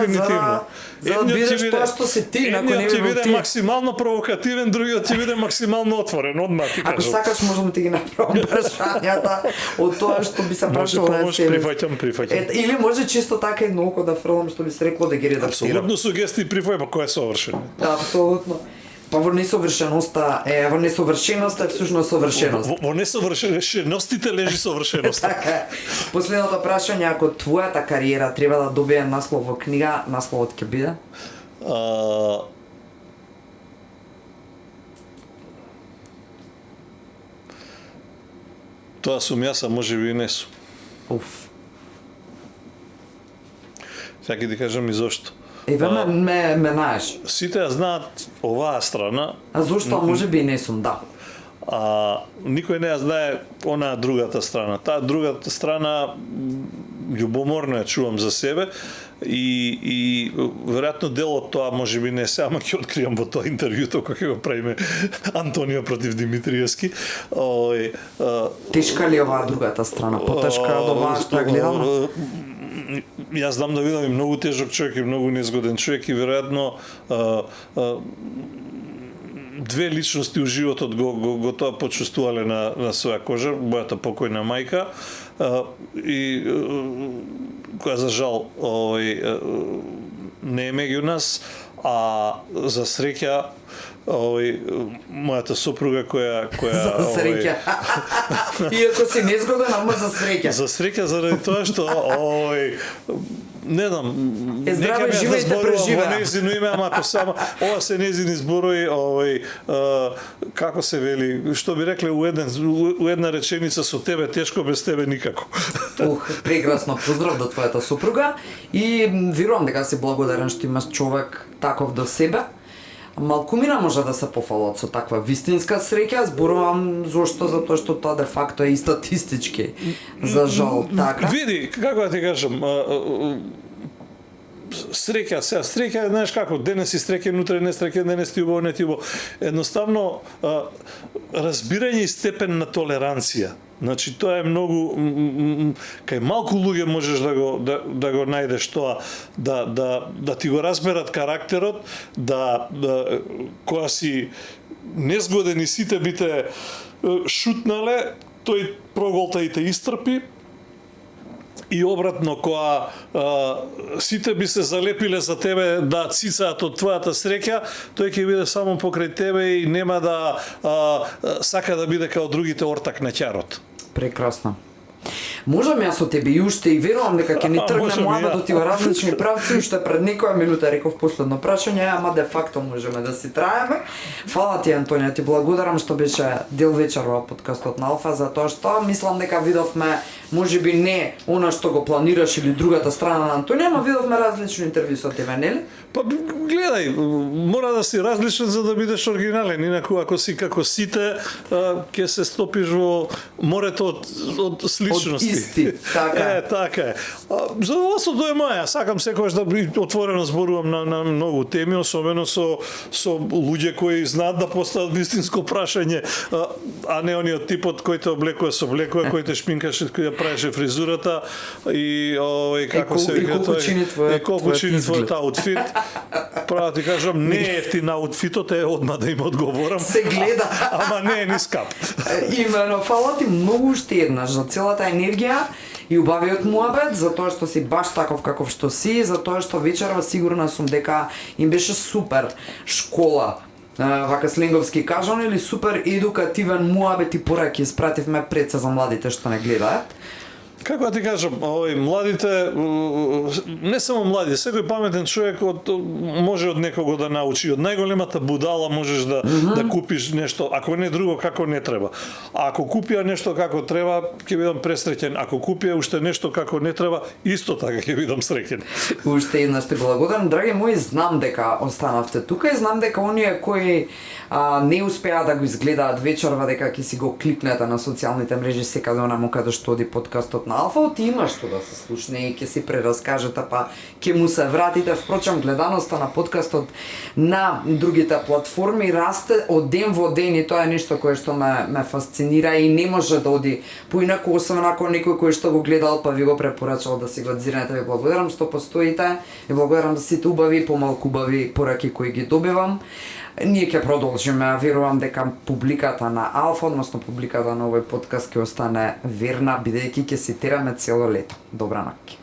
за да бидеш тоа што си ти, ако не ќе биде максимално провокативен, другиот ќе биде максимално отворен, одма ти кажам. Ако сакаш можам ти ги направам прашањата од тоа што би се прашала да се прифаќам. Или може чисто така едно око да фрлам што би се рекло да ги редактирам. Апсолутно сугестии прифаќам, кој е совршен. Апсолутно. Па во несовршеноста е всушност совршеност. Во несовршеностите лежи совршеноста. Така. Последното прашање, ако твојата кариера треба да добие наслов во книга, насловот ќе биде? Тоа сум јас, а можеби и не сум. Уф. Сега ќе ти кажам и зошто. Еве ме знаеш. Сите ја знаат оваа страна. А зошто можеби и не сум, да. Никој не ја знае онаа другата страна. Таа другата страна љубоморно ја чувам за себе и веројатно дел од тоа можеби не се, ама ќе откријам во тоа интервјуто кога ќе го правиме Антонио против Димитриевски. Тешка ли оваа другата страна? Потешка од оваа што ја гледаме? Јас знам да видам и многу тежок човек и многу незгоден човек и веројатно две личности у животот го тоа почувствувале на своја кожа, мојата покојна мајка и која за жал не е меѓу нас, а за среќа мојата сопруга која за среќа. Иако си незгоден, ама за среќа. За среќа заради тоа што не знам, нека ми да зборувам во нејзино име, ама ако само ова се нејзини зборови, како се вели, што би рекле у една реченица, со тебе тешко, без тебе никако. Прекрасно, поздрав до твојата сопруга и верувам дека си благодарен што имаш човек таков до себе. Малкумина може да се пофалат со таква вистинска среќа, зборувам зошто, затоа што тоа де факто е и статистички, за жал, така. Види, како да ти кажам, среќа, знаеш како, денес си среќен, утре не среќен, денес ти убаво, не ти убаво. Едноставно, разбирање и степен на толеранција. Значи тоа е многу кај малку луѓе можеш да го најдеш тоа, да ти го разберат карактерот, кога си незгоден и сите би те шутнале, тој проголта и те истрпи. И обратно, кога сите би се залепиле за тебе да цицаат од твојата среќа, тој ќе биде само покрај тебе и нема да сака да биде као другите ортак на ќарот. Прекрасно. Можам јас со тебе и уште и верувам дека ќе ни тргне муабетот и во различни правци, уште пред некоја минута реков последно прашање, ама де факто можеме да си траеме. Фала ти, Антонија, ти благодарам што беше дел вечер во подкастот на Алфа, затоа што мислам дека видовме можеби не она што го планираш или другата страна на Антонија, ама видовме различни интервју со тебе, нели? Па гледај, мора да си различен за да бидеш оригинален, инаку ако си како сите, ќе се стопиш во морето од сличности. Од исти, така. Така е. Задоволството е моја, сакам секогаш да отворено зборувам на многу теми, особено со луѓе кои знаат да постават вистинско прашање, а не ониот типот кој те облекува со облекува, кој те шминкаше, кој ја правеше фризурата и како се вика тоа. Колку чини твојот аутфит. Право ти кажам, не е ефтин аутфитот, одма да им одговорам. Се гледа. Ама не е ни скап. Имено, фала ти многу уште еднаш за целата енергија и убавиот муабет, за тоа што си баш таков каков што си, за тоа што вечерва сигурна сум дека им беше супер школа, вака сленговски кажано, или супер едукативен муабет и пораки испративме пред се за младите што не гледаат. Како да ти кажам, младите, не само млади, секој паметен човек може од некого да научи. Од најголемата будала можеш да купиш нешто, ако не друго како не треба. А ако купија нешто како треба, ќе бидам пресреќен. Ако купија уште нешто како не треба, исто така ќе бидам среќен. Уште еднаш те благодарам, драги мои, знам дека останавте тука и знам дека оние кои не успеа да го изгледаат вечерва, дека ќе си го кликнете на социјалните мрежи секаде онаму каде што оди подкастот на Алфа, ти има што да се слушне и ќе си прераскажете, па ќе му се вратите. Впрочем, гледаноста на подкастот на другите платформи расте од ден во ден и тоа е нешто кое што ме фасцинира и не може да оди поинаку, освен ако некој кој што го гледал па ви го препорачал да си го дзирнете. Ви благодарам што постоите и благодарам за сите убави и помалку убави пораки кои ги добивам. Ние ќе продолжиме, верувам дека публиката на Алфа, односно публиката на овој подкаст ќе остане верна, бидејќи ќе се тераме цело лето. Добра ноќ.